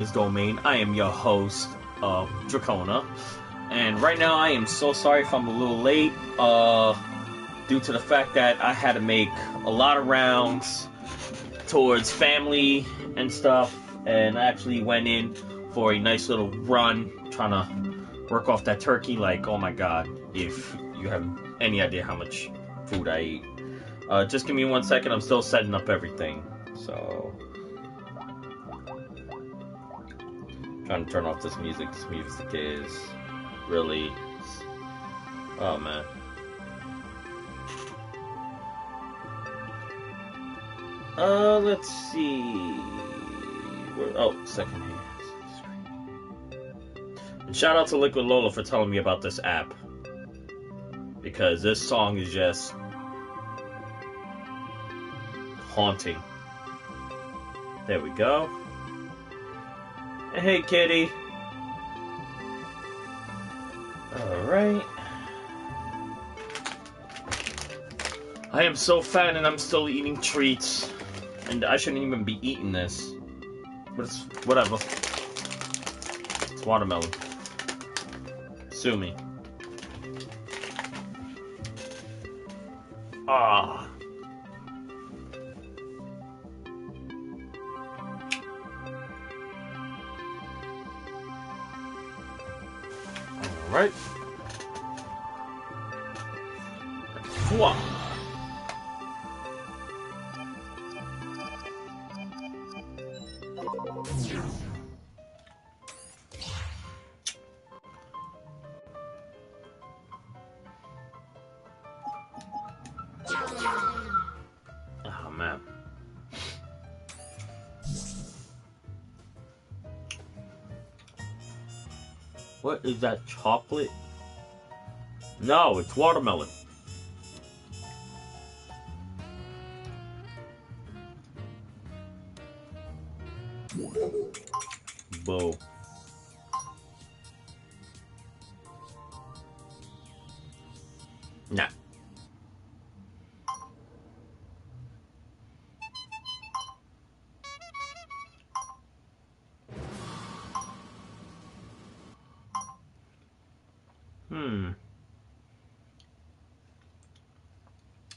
Draconians Domain. I am your host, Draconna. And right now I am so sorry if I'm a little late, due to the fact that I had to make a lot of rounds towards family and stuff, and I actually went in for a nice little run, trying to work off that turkey. Like, oh my god, if you have any idea how much food I eat. Just give me 1 second, I'm still setting up everything. So, trying to turn off this music. This music is really, oh man. Let's see. Second hand. And shout out to Liquid Lola for telling me about this app, because this song is just haunting. There we go. Hey, kitty. Alright. I am so fat and I'm still eating treats. And I shouldn't even be eating this. But it's whatever. It's watermelon. Sue me. Ah. Alright. Whoa. Oh man. What is that, chocolate? No, it's watermelon. Boo. Nah.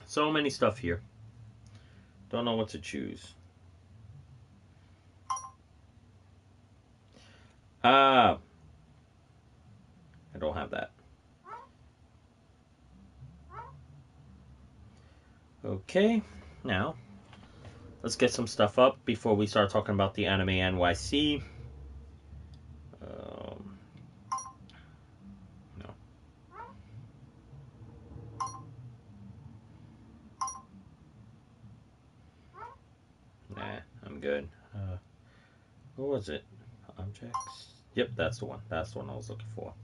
So many stuff here. Don't know what to choose. I don't have that. Okay, now let's get some stuff up before we start talking about the Anime NYC. No. Nah, I'm good. What was it? Objects? Yep, that's the one. That's the one I was looking for.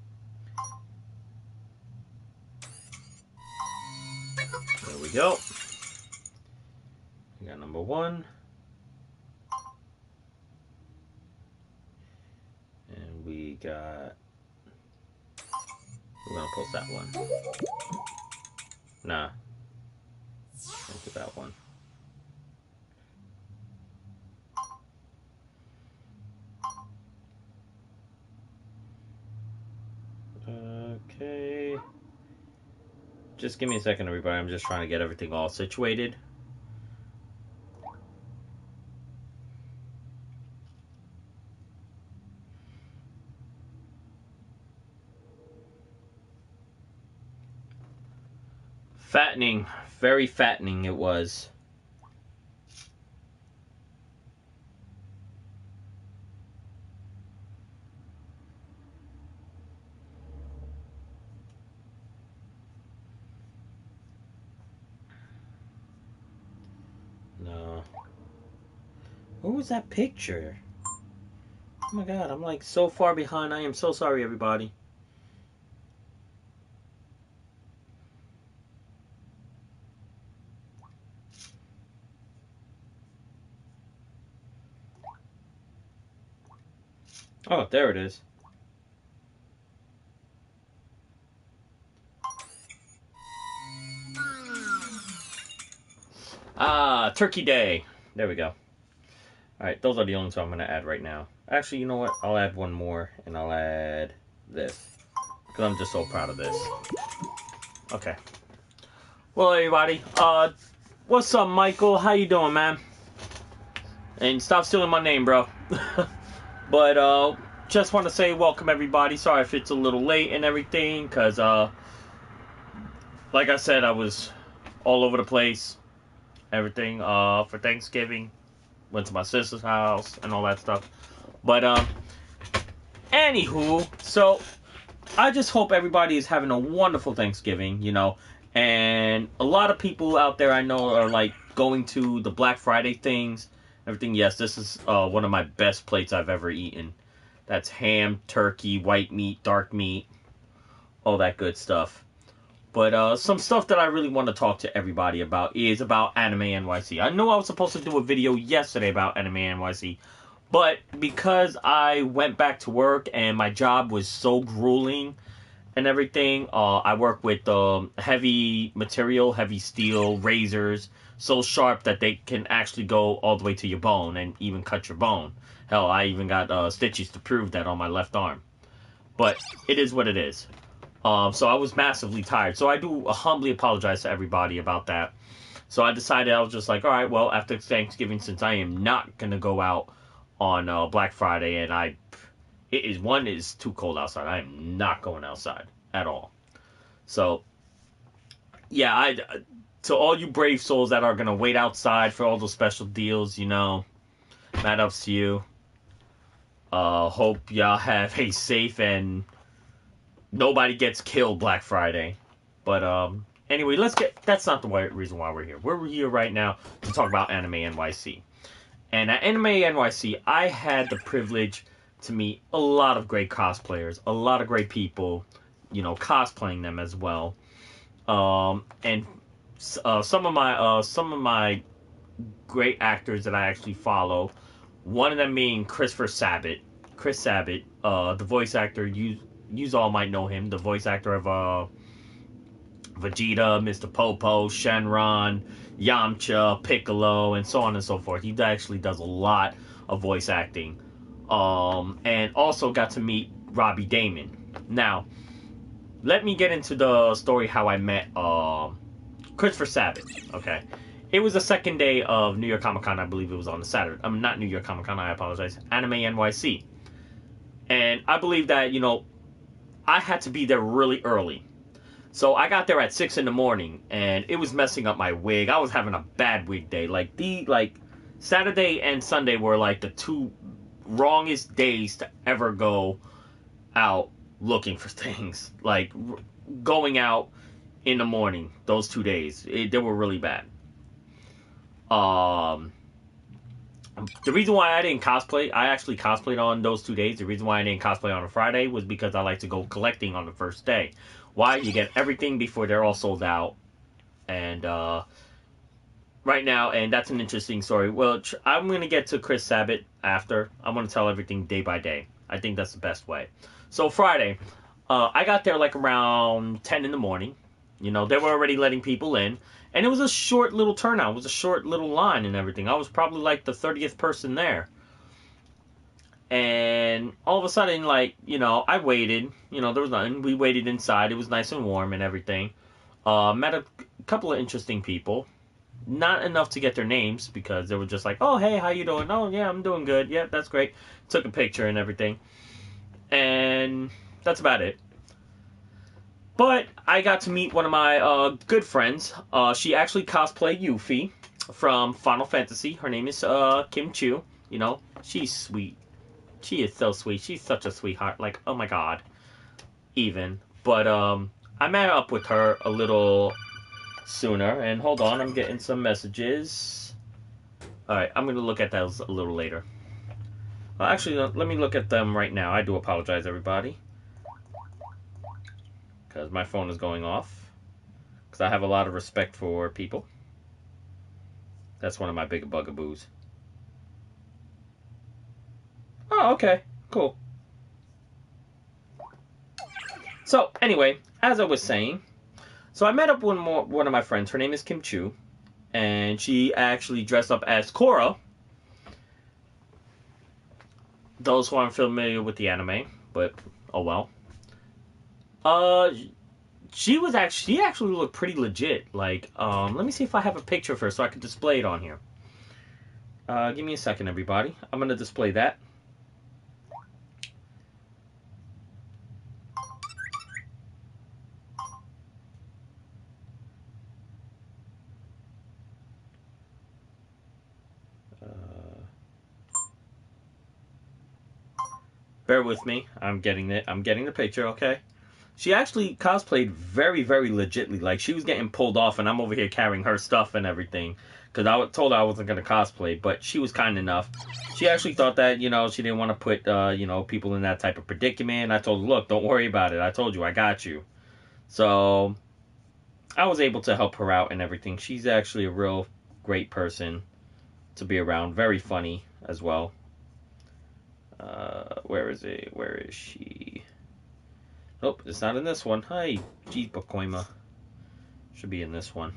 There we go. We got number 1. And we got... We're gonna post that one. Nah. Look at that one. Okay. Just give me a second, everybody. I'm just trying to get everything all situated. Fattening. Very fattening it was. No. What was that picture? Oh my god, I'm like so far behind. I am so sorry, everybody. Oh, there it is. Ah, Turkey Day. There we go. Alright, those are the only two I'm going to add right now. Actually, you know what? I'll add one more, and I'll add this. Because I'm just so proud of this. Okay. Well, everybody, what's up, Michael? How you doing, man? And stop stealing my name, bro. But, just want to say welcome, everybody. Sorry if it's a little late and everything, because, like I said, I was all over the place. Everything, for Thanksgiving. Went to my sister's house and all that stuff. But, anywho, so I just hope everybody is having a wonderful Thanksgiving, you know. And a lot of people out there I know are like going to the Black Friday things, everything. Yes, this is one of my best plates I've ever eaten. That's ham, turkey, white meat, dark meat, all that good stuff. But some stuff that I really want to talk to everybody about is about Anime NYC. I know I was supposed to do a video yesterday about Anime NYC, but because I went back to work and my job was so grueling and everything, I work with heavy material, heavy steel, razors, so sharp that they can actually go all the way to your bone and even cut your bone. Hell, I even got stitches to prove that on my left arm. But it is what it is. So I was massively tired. So I do humbly apologize to everybody about that. So I decided, I was just like, all right, well, after Thanksgiving, since I am not going to go out on Black Friday, and it is too cold outside. I am not going outside at all. So, yeah, to all you brave souls that are going to wait outside for all those special deals, you know, mad ups to you. Hope y'all have a safe and nobody gets killed Black Friday. But, anyway, that's not the reason why we're here. We're here right now to talk about Anime NYC. And at Anime NYC, I had the privilege to meet a lot of great cosplayers, a lot of great people, you know, cosplaying them as well. And some of my great actors that I actually follow, one of them being Chris Sabat, the voice actor. You all might know him, the voice actor of Vegeta, Mr. Popo, Shenron, Yamcha, Piccolo, and so on and so forth. He actually does a lot of voice acting. And also got to meet Robbie Damon. Now, let me get into the story how I met Christopher Sabat. Okay. It was the second day of New York Comic Con. I believe it was on a Saturday. Not New York Comic Con, I apologize. Anime NYC. And I believe that, you know, I had to be there really early. So I got there at 6 in the morning, and it was messing up my wig. I was having a bad wig day. Like Saturday and Sunday were like the two wrongest days to ever go out looking for things. Like going out in the morning, those 2 days, they were really bad. The reason why I didn't cosplay, I actually cosplayed on those 2 days. The reason why I didn't cosplay on a Friday was because I like to go collecting on the first day. Why? You get everything before they're all sold out. And right now, and that's an interesting story. Well, I'm going to get to Chris Sabat after. I'm going to tell everything day by day. I think that's the best way. So Friday, I got there like around 10 in the morning. You know, they were already letting people in. And it was a short little turnout. It was a short little line and everything. I was probably like the 30th person there. And all of a sudden, like, you know, I waited. You know, there was nothing. We waited inside. It was nice and warm and everything. Met a couple of interesting people. Not enough to get their names because they were just like, oh, hey, how you doing? Oh, yeah, I'm doing good. Yeah, that's great. Took a picture and everything. And that's about it. But I got to meet one of my good friends. She actually cosplayed Yuffie from Final Fantasy. Her name is Kim Chu. You know, she's sweet. She is so sweet. She's such a sweetheart. Like, oh my god. Even. But I met up with her a little sooner. And hold on, I'm getting some messages. Alright, I'm going to look at those a little later. Well, actually, let me look at them right now. I do apologize, everybody. Because my phone is going off. Because I have a lot of respect for people. That's one of my big bugaboos. Oh, okay. Cool. So, anyway, as I was saying, so I met up with one of my friends. Her name is Kim Chu. And she actually dressed up as Korra. those who aren't familiar with the anime, but oh well. Uh, she actually looked pretty legit. Like, let me see if I have a picture of her so I can display it on here. Give me a second, everybody. I'm gonna display that. Bear with me. I'm getting it. I'm getting the picture. Okay. She actually cosplayed very, very legitly. Like, she was getting pulled off, and I'm over here carrying her stuff and everything. Because told her I wasn't going to cosplay, but she was kind enough. She actually thought that, she didn't want to put, people in that type of predicament. I told her, look, don't worry about it. I told you, I got you. So, I was able to help her out and everything. She's actually a real great person to be around. Very funny as well. Where is it? Where is she? Nope, it's not in this one. Hi, Jibakoima. Should be in this one.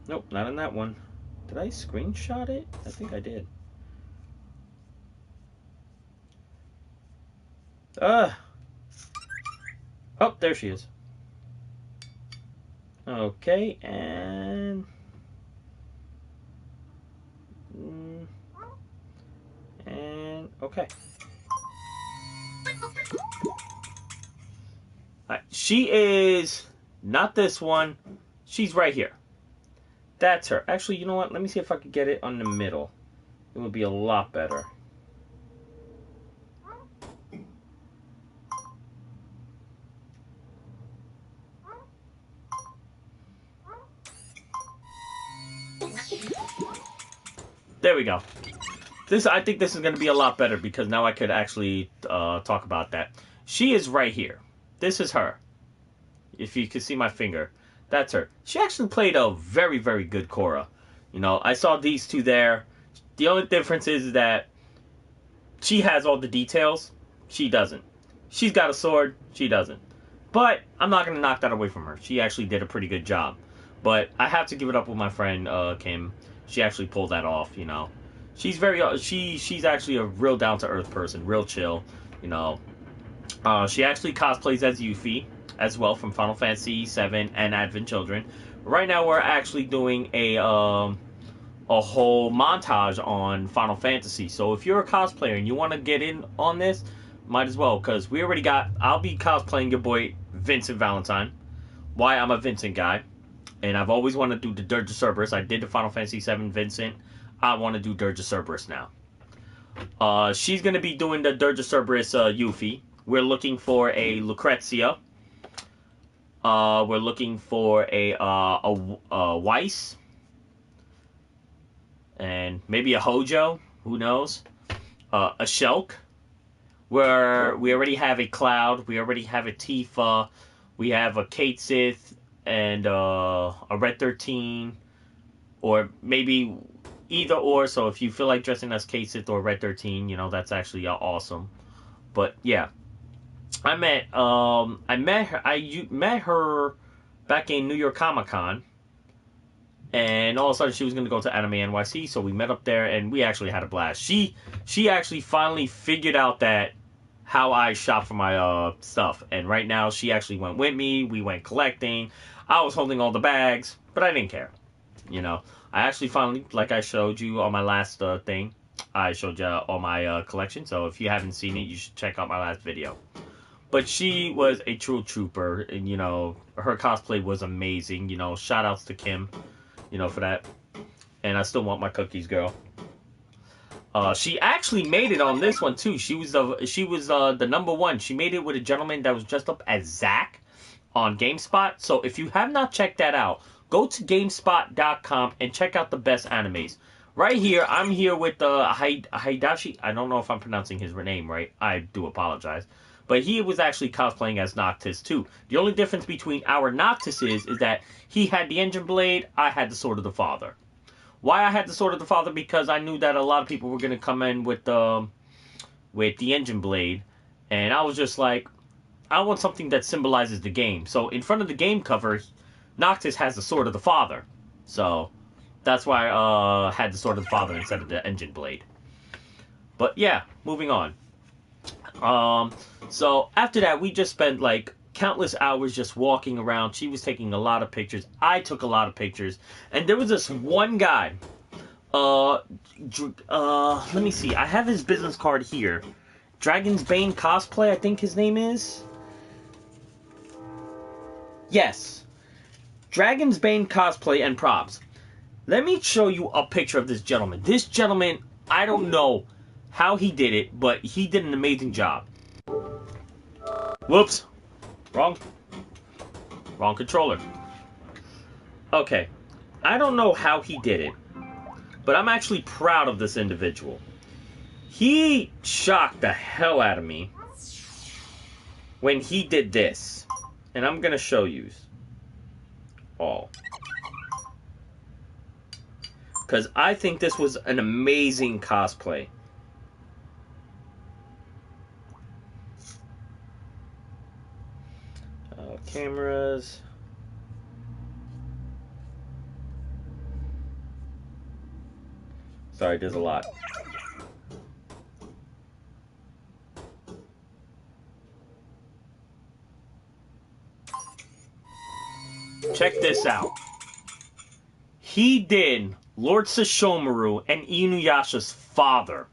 Nope, not in that one. Did I screenshot it? I think I did. Oh, there she is. Okay, and okay. She is not this one. She's right here. That's her. Actually, you know what? Let me see if I can get it on the middle. It would be a lot better. There we go. I think this is going to be a lot better because now I could actually talk about that. She is right here. This is her. If you can see my finger, that's her. She actually played a very, very good Korra. I saw these two there. The only difference is that she has all the details. She doesn't. She's got a sword. She doesn't. But I'm not going to knock that away from her. She actually did a pretty good job. But I have to give it up with my friend Kim. She actually pulled that off. She's she's actually a real down to earth person, real chill. She actually cosplays as Yuffie as well from Final Fantasy VII and Advent Children. Right now, we're actually doing a whole montage on Final Fantasy. So if you're a cosplayer and you want to get in on this, might as well, because we already got. I'll be cosplaying your boy Vincent Valentine. Why I'm a Vincent guy, and I've always wanted to do the Dirge of Cerberus. I did the Final Fantasy VII Vincent. I want to do Dirge of Cerberus now. She's going to be doing the Dirge of Cerberus Yuffie. We're looking for a Lucrezia. We're looking for a Weiss. And maybe a Hojo. Who knows? A Shulk. Where we already have a Cloud. We already have a Tifa. We have a Kate Sith. And a Red 13. Or maybe either or. So if you feel like dressing as Kate Sith or Red 13, that's actually awesome. But yeah. I met her back in New York Comic Con, and all of a sudden she was going to go to Anime NYC, so we met up there and we actually had a blast. She actually finally figured out that how I shop for my stuff, and right now she actually went with me. We went collecting. I was holding all the bags, but I didn't care. I actually finally, like I showed you on my last thing, I showed you all my collection. So if you haven't seen it, you should check out my last video. But she was a true trooper, and, her cosplay was amazing. Shout outs to Kim, for that. And I still want my cookies, girl. She actually made it on this one, too. She was the number one. She made it with a gentleman that was dressed up as Zack on GameSpot. So if you have not checked that out, go to GameSpot.com and check out the best animes. Right here, I'm here with Hidashi. I don't know if I'm pronouncing his name right. I do apologize. But he was actually cosplaying as Noctis, too. The only difference between our Noctis is that he had the engine blade, I had the Sword of the Father. Why I had the Sword of the Father? Because I knew that a lot of people were going to come in with the engine blade. And I was just like, I want something that symbolizes the game. So in front of the game cover, Noctis has the Sword of the Father. So that's why I had the Sword of the Father instead of the engine blade. But yeah, moving on. So after that, we just spent like countless hours just walking around. She was taking a lot of pictures. I took a lot of pictures. And there was this one guy. Let me see. I have his business card here. Dragon's Bane Cosplay, I think his name is. Yes. Dragon's Bane Cosplay and Props. Let me show you a picture of this gentleman. This gentleman, I don't know how he did it, but he did an amazing job. Whoops. Wrong controller. Okay. I don't know how he did it, but I'm actually proud of this individual. He shocked the hell out of me when he did this. And I'm going to show you all. Because I think this was an amazing cosplay. Cameras. Sorry, there's a lot. Check this out. He did Lord Sesshomaru and Inuyasha's father.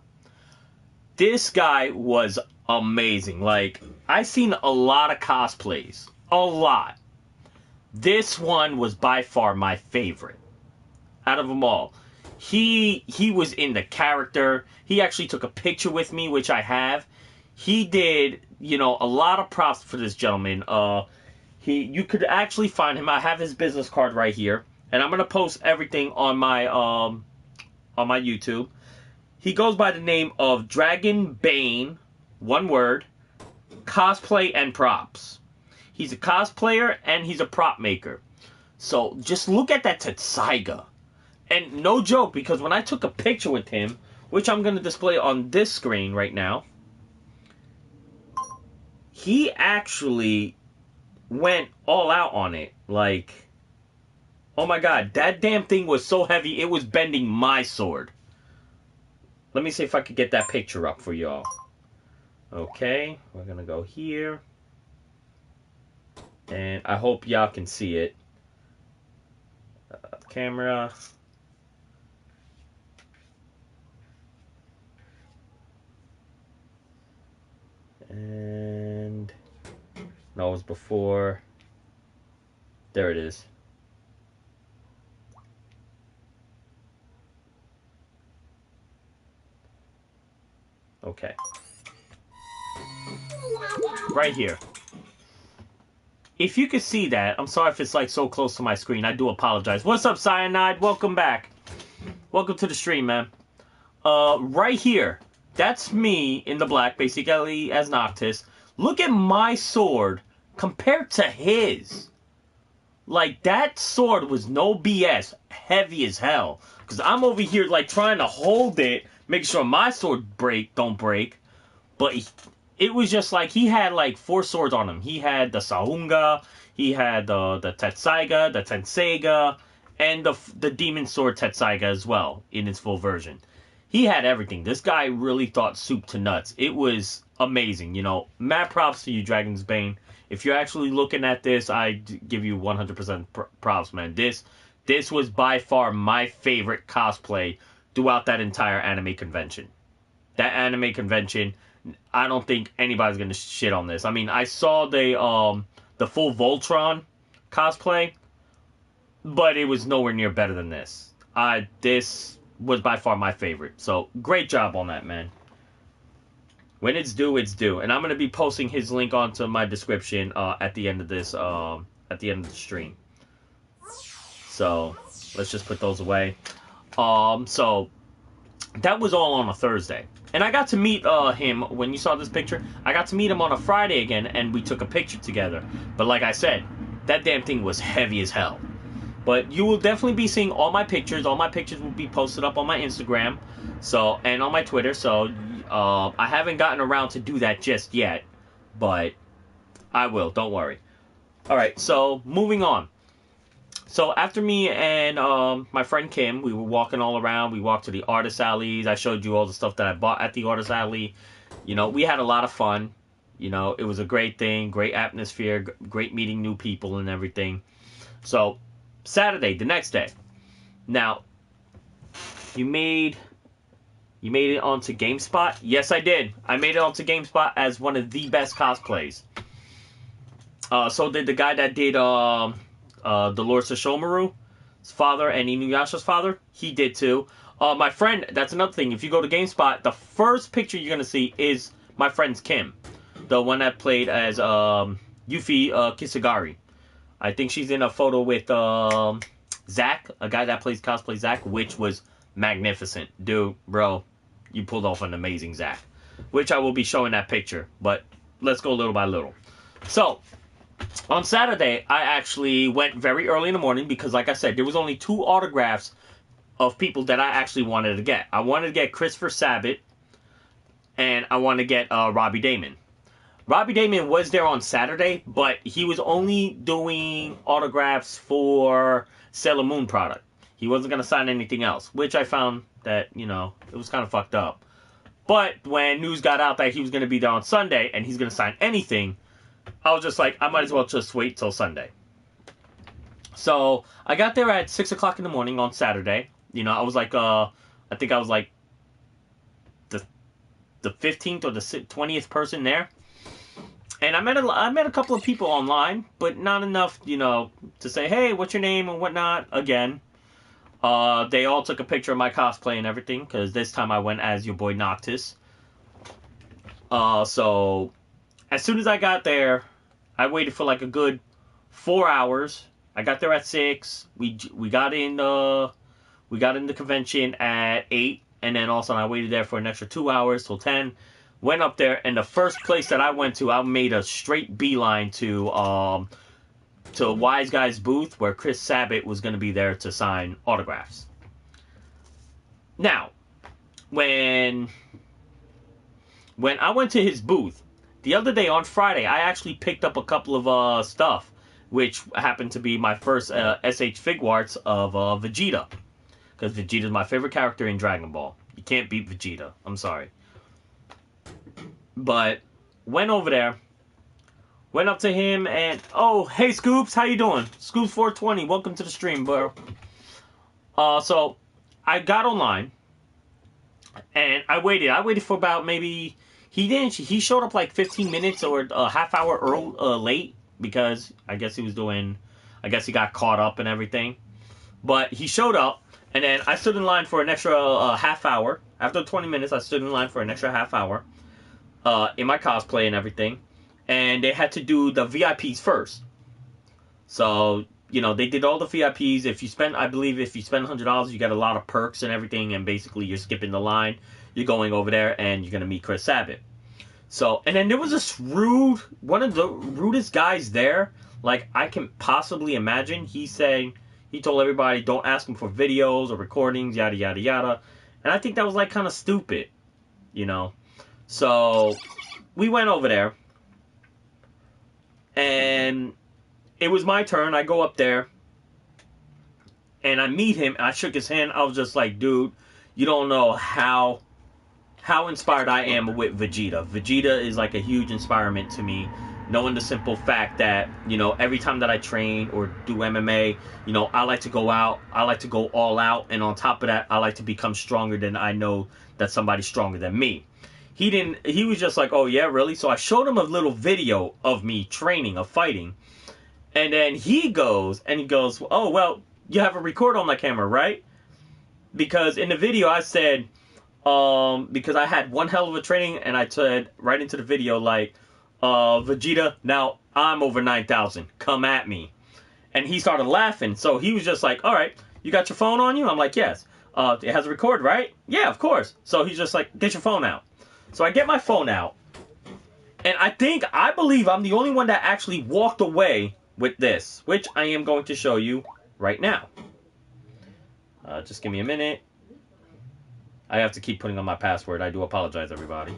This guy was amazing. Like, I've seen a lot of cosplays. A lot. This one was by far my favorite out of them all. He was in the character. He actually took a picture with me, which I have. He did, a lot of props for this gentleman. You could actually find him. I have his business card right here, and I'm gonna post everything on my YouTube. He goes by the name of Dragon Bane, one word, Cosplay and Props. He's a cosplayer and he's a prop maker. So just look at that Tetsaiga. And no joke, because when I took a picture with him, which I'm going to display on this screen right now, he actually went all out on it. Like, oh my god, that damn thing was so heavy, it was bending my sword. Let me see if I could get that picture up for y'all. Okay, we're going to go here. And I hope y'all can see it. Camera. And no, it was before. There it is. Okay. Right here. If you could see that, I'm sorry if it's like so close to my screen. I do apologize. What's up, Cyanide? Welcome back. Welcome to the stream, man. Right here. That's me in the black, basically as Noctis. Look at my sword compared to his. Like, that sword was no BS. Heavy as hell. Because I'm over here, like, trying to hold it. Make sure my sword don't break. But it was just like, he had like 4 swords on him. He had the Sahunga, he had the Tetsaiga, the Tenseiga, and the Demon Sword Tetsaiga as well, in its full version. He had everything. This guy really thought soup to nuts. It was amazing, Mad props to you, Dragon's Bane. If you're actually looking at this, I give you 100% props, man. This was by far my favorite cosplay throughout that entire anime convention. That anime convention, I don't think anybody's gonna shit on this. I mean, I saw the full Voltron cosplay, but it was nowhere near better than this. This was by far my favorite. So great job on that, man. When it's due, it's due. And I'm gonna be posting his link onto my description at the end of this at the end of the stream. So let's just put those away. So that was all on a Thursday. And I got to meet him, when you saw this picture, I got to meet him on a Friday again, and we took a picture together. But like I said, that damn thing was heavy as hell. But you will definitely be seeing all my pictures. All my pictures will be posted up on my Instagram, and on my Twitter. So I haven't gotten around to do that just yet, but I will, don't worry. Alright, so moving on. So after me and my friend Kim, we were walking all around. We walked to the artist alleys. I showed you all the stuff that I bought at the artist alley. You know, we had a lot of fun. You know, it was a great thing, great atmosphere, great meeting new people and everything. So Saturday, the next day. Now, you made it onto GameSpot? Yes, I did. I made it onto GameSpot as one of the best cosplays. So did the guy that did Dolores Sesshomaru's father and Inuyasha's father. He did too. My friend, that's another thing. If you go to GameSpot, the first picture you're going to see is my friend's Kim. The one that played as Yuffie Kisagari. I think she's in a photo with Zach, a guy that cosplays Zach, which was magnificent. Dude, bro, you pulled off an amazing Zach. Which I will be showing that picture. But let's go little by little. So, on Saturday, I actually went very early in the morning because, like I said, there was only 2 autographs of people that I actually wanted to get. I wanted to get Christopher Sabat, and I wanted to get Robbie Daymond. Robbie Daymond was there on Saturday, but he was only doing autographs for Sailor Moon product. He wasn't going to sign anything else, which I found that, you know, it was kind of fucked up. But when news got out that he was going to be there on Sunday and he's going to sign anything, I was just like, I might as well just wait till Sunday. So I got there at 6 o'clock in the morning on Saturday. You know, I was like, I think I was like the 15th or the 20th person there. And I met a couple of people online, but not enough, you know, to say, hey, what's your name and whatnot. Again, they all took a picture of my cosplay and everything, because this time I went as your boy Noctis. So as soon as I got there, I waited for like a good 4 hours. I got there at 6. We got in the convention at 8, and then also I waited there for an extra 2 hours till 10. Went up there, and the first place that I went to, I made a straight beeline to Wise Guy's booth, where Chris Sabat was going to be there to sign autographs. Now, when I went to his booth the other day on Friday, I actually picked up a couple of stuff, which happened to be my first SH Figuarts of Vegeta, because Vegeta's my favorite character in Dragon Ball. You can't beat Vegeta. I'm sorry. But went over there, went up to him, and oh, hey Scoops, how you doing? Scoops 420, welcome to the stream, bro. So I got online, and I waited for about maybe he showed up like 15 minutes or a half hour late, because I guess he got caught up and everything. But he showed up, and then I stood in line for an extra half hour. After 20 minutes, I stood in line for an extra half hour. In my cosplay and everything, and they had to do the VIPs first. So, you know, they did all the VIPs. If you spend $100, you get a lot of perks and everything, and basically you're skipping the line. You're going over there, and you're going to meet Chris Sabat. So, and then there was this one of the rudest guys there, like I can possibly imagine. He told everybody, don't ask him for videos or recordings, yada, yada, yada. And I think that was like kind of stupid, you know. So, we went over there, and it was my turn. I go up there, and I meet him, and I shook his hand. I was just like, dude, you don't know how inspired I am with Vegeta. Vegeta is like a huge inspirement to me, knowing the simple fact that, you know, every time that I train or do MMA, you know, I like to go out, I like to go all out, and on top of that, I like to become stronger than I know that somebody's stronger than me. He was just like, oh yeah, really? So I showed him a little video of me training, of fighting. And then he goes, oh, well, you have a recorder on my camera, right? Because in the video I said, because I had one hell of a training, and I said right into the video, like, Vegeta, now I'm over 9,000. Come at me. And he started laughing. So he was just like, all right, you got your phone on you? I'm like, yes. It has a record, right? Yeah, of course. So he's just like, get your phone out. So I get my phone out, and I believe I'm the only one that actually walked away with this, which I am going to show you right now. Just give me a minute. I have to keep putting on my password. I do apologize, everybody.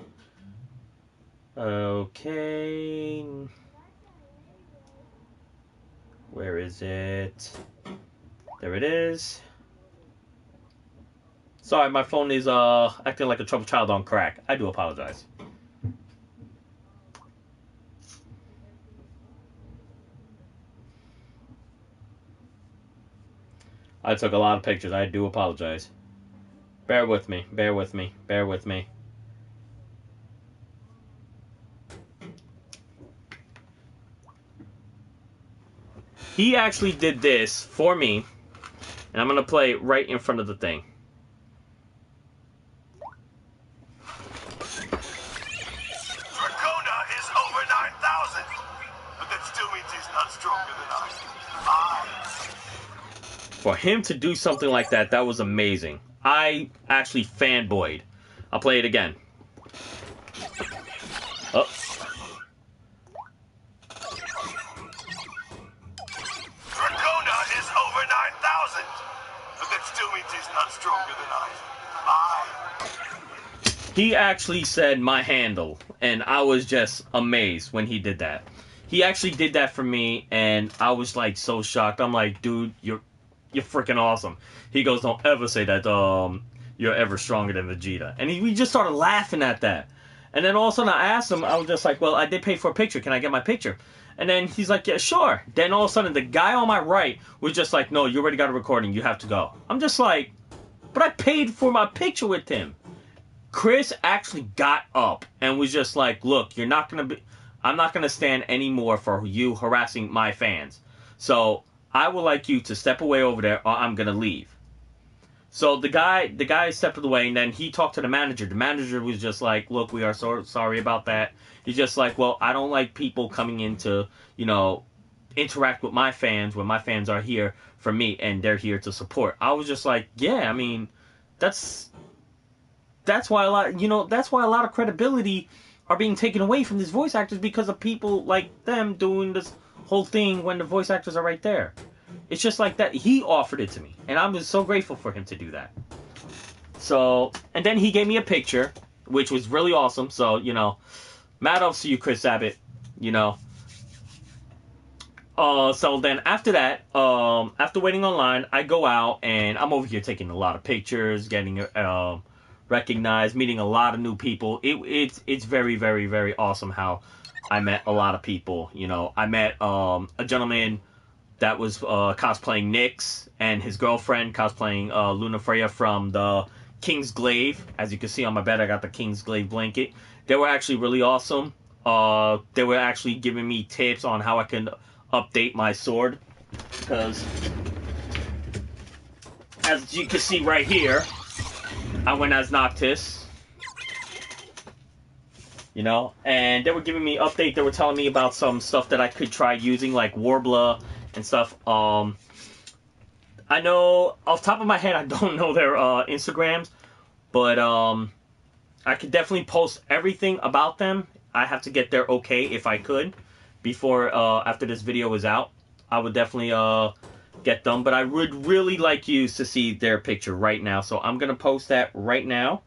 Okay. Where is it? There it is. Sorry, my phone is acting like a troubled child on crack. I do apologize. I took a lot of pictures. I do apologize. Bear with me. Bear with me. Bear with me. He actually did this for me, and I'm going to play it right in front of the thing. Draconna is over 9,000, but that still means he's not stronger than I. For him to do something like that, that was amazing. I actually fanboyed. I'll play it again. Oh. Draconna is over 9,000, but that still means he's not stronger than I. He actually said my handle, and I was just amazed when he did that. He actually did that for me, and I was like so shocked. I'm like, dude, you're freaking awesome. He goes, don't ever say that you're ever stronger than Vegeta. And we just started laughing at that. And then all of a sudden I asked him, I was just like, well, I did pay for a picture. Can I get my picture? And then he's like, yeah, sure. Then all of a sudden the guy on my right was just like, no, you already got a recording. You have to go. I'm just like, but I paid for my picture with him. Chris actually got up and was just like, look, I'm not going to stand anymore for you harassing my fans. So I would like you to step away over there or I'm going to leave. So the guy stepped away, and then he talked to the manager. The manager was just like, look, we are so sorry about that. He's just like, well, I don't like people coming in to, interact with my fans when my fans are here for me and they're here to support. I was just like, yeah, I mean, that's why a lot of credibility are being taken away from these voice actors because of people like them doing this whole thing when the voice actors are right there. It's just like that. He offered it to me, and I was so grateful for him to do that. So, and then he gave me a picture, which was really awesome. So, mad ups to you, Chris Abbott. So then after that, after waiting online, I go out, and I'm over here taking a lot of pictures, getting recognized, meeting a lot of new people. It's very, very, very awesome how I met a lot of people. I met a gentleman that was cosplaying Nyx, and his girlfriend cosplaying Luna Freya from the King's Glaive. As you can see on my bed, I got the King's Glaive blanket. They were actually really awesome. They were actually giving me tips on how I can update my sword. Because, as you can see right here, I went as Noctis. And they were giving me update. They were telling me about some stuff that I could try using, like Warbler and stuff. I know off the top of my head I don't know their Instagrams, but I could definitely post everything about them. I have to get their okay if I could before after this video is out. I would definitely get them, but I would really like you to see their picture right now. So I'm gonna post that right now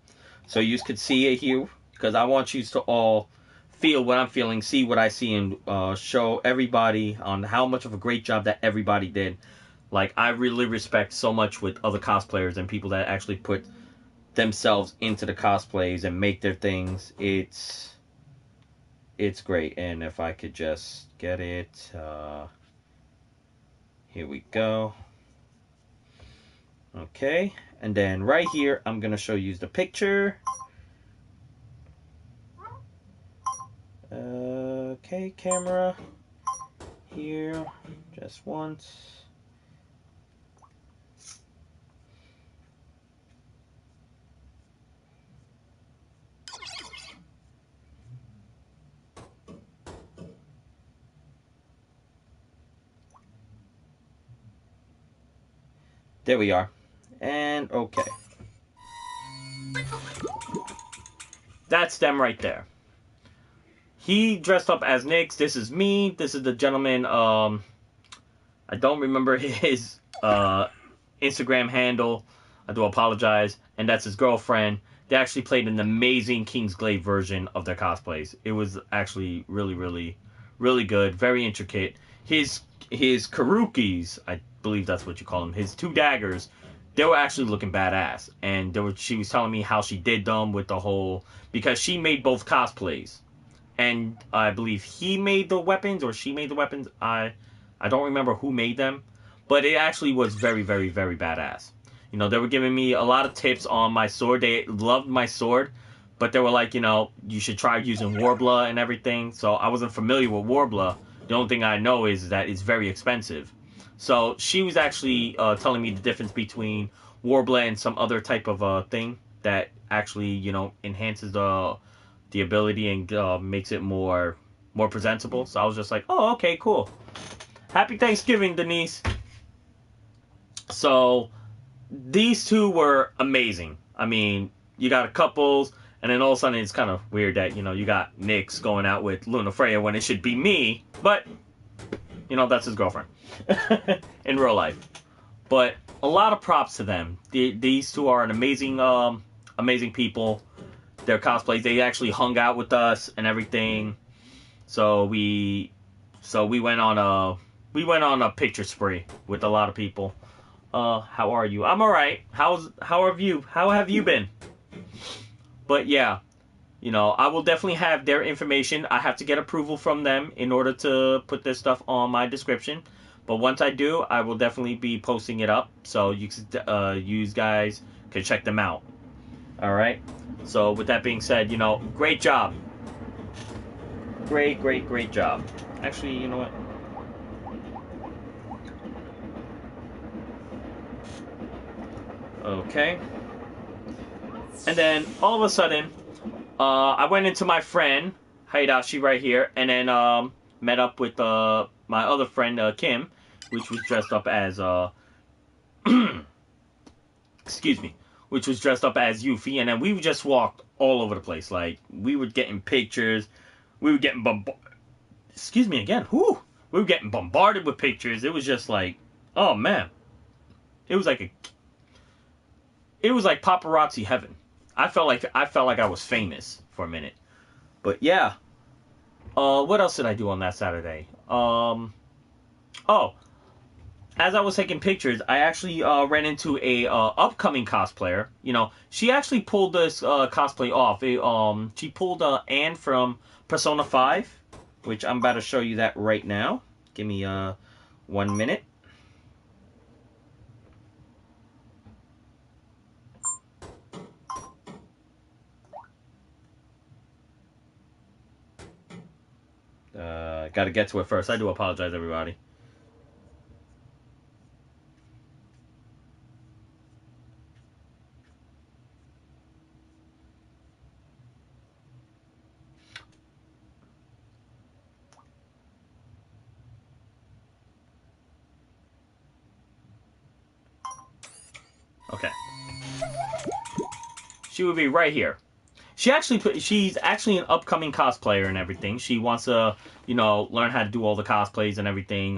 so you could see it here, because I want you to all feel what I'm feeling, see what I see, and show everybody on how much of a great job that everybody did. Like, I really respect so much with other cosplayers and people that actually put themselves into the cosplays and make their things. It's great. And if I could just get it, here we go. Okay, and then right here I'm gonna show you the picture. Okay, camera here, just once. There we are. And okay. That's them right there. He dressed up as Nyx. This is me. This is the gentleman. I don't remember his Instagram handle. I do apologize. And that's his girlfriend. They actually played an amazing King's Glaive version of their cosplays. It was actually really, really, really good. Very intricate. His his karukis, I believe that's what you call them, his 2 daggers, they were actually looking badass. And she was telling me how she did them with the whole, because she made both cosplays. And I believe he made the weapons, or she made the weapons. I don't remember who made them, but it actually was very, very, very badass. You know, they were giving me a lot of tips on my sword. They loved my sword, but they were like, you know, you should try using Warbler and everything. So I wasn't familiar with Warbler. The only thing I know is that it's very expensive. So she was actually telling me the difference between Warbler and some other type of thing that actually, you know, enhances the ability and makes it more presentable. So I was just like, oh, okay, cool. Happy Thanksgiving, Denise. So these 2 were amazing. I mean, you got a couples, and then all of a sudden it's kind of weird that, you know, you got Nyx going out with Luna Freya when it should be me, but, you know, that's his girlfriend in real life. But a lot of props to them. These 2 are an amazing, amazing people. Their cosplays, they actually hung out with us and everything. So we went on a picture spree with a lot of people. How are you? I'm alright. How have you been? But yeah, you know, I will definitely have their information. I have to get approval from them in order to put this stuff on my description. But once I do, I will definitely be posting it up, so you guys can check them out. Alright? So with that being said, you know, great job. Great job. Actually, you know what? Okay. And then all of a sudden, I went into my friend Hidashi right here, and then met up with my other friend Kim, which was dressed up as excuse me, which was dressed up as Yuffie, and then we just walked all over the place. Like, we were getting pictures, we were getting excuse me again, whoo! We were getting bombarded with pictures. It was just like, oh man, it was like paparazzi heaven. I felt like I was famous for a minute. But yeah, what else did I do on that Saturday? Oh, as I was taking pictures, I actually ran into a upcoming cosplayer. You know, she actually pulled this cosplay off. She pulled Anne from Persona 5, which I'm about to show you that right now. Give me 1 minute. Got to get to it first. I do apologize, everybody. Okay. She would be right here. She's actually an upcoming cosplayer and everything. She wants to, you know, learn how to do all the cosplays and everything.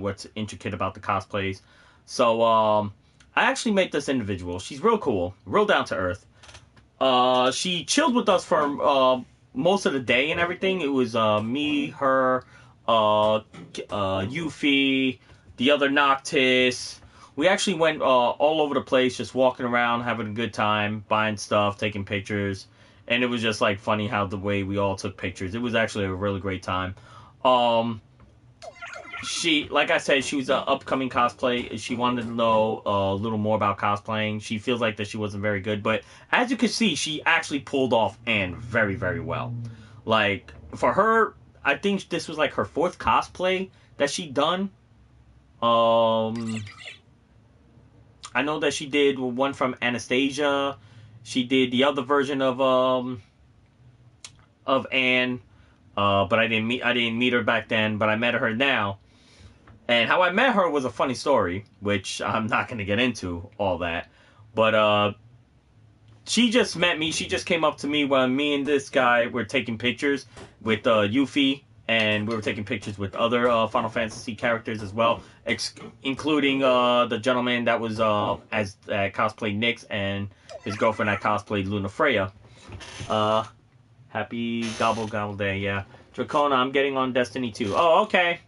What's intricate about the cosplays. So, I actually met this individual. She's real cool, real down to earth. She chilled with us for most of the day and everything. It was me, her, Yuffie, the other Noctis. We actually went all over the place, just walking around, having a good time, buying stuff, taking pictures, and it was just like funny how the way we all took pictures. It was actually a really great time. She, like I said, she was an upcoming cosplay. She wanted to know a little more about cosplaying. She feels like that she wasn't very good, but as you can see, she actually pulled off Anne very, very well. Like, for her, I think this was like her 4th cosplay that she done. I know that she did one from Anastasia. She did the other version of Anne, but I didn't meet her back then. But I met her now, and how I met her was a funny story, which I'm not going to get into all that. But she just met me. She just came up to me when me and this guy were taking pictures with Yuffie. And we were taking pictures with other Final Fantasy characters as well, including the gentleman that was as cosplayed Nyx and his girlfriend that cosplayed Luna Freya. Happy Gobble Day, yeah. Draconna, I'm getting on Destiny 2. Oh, okay.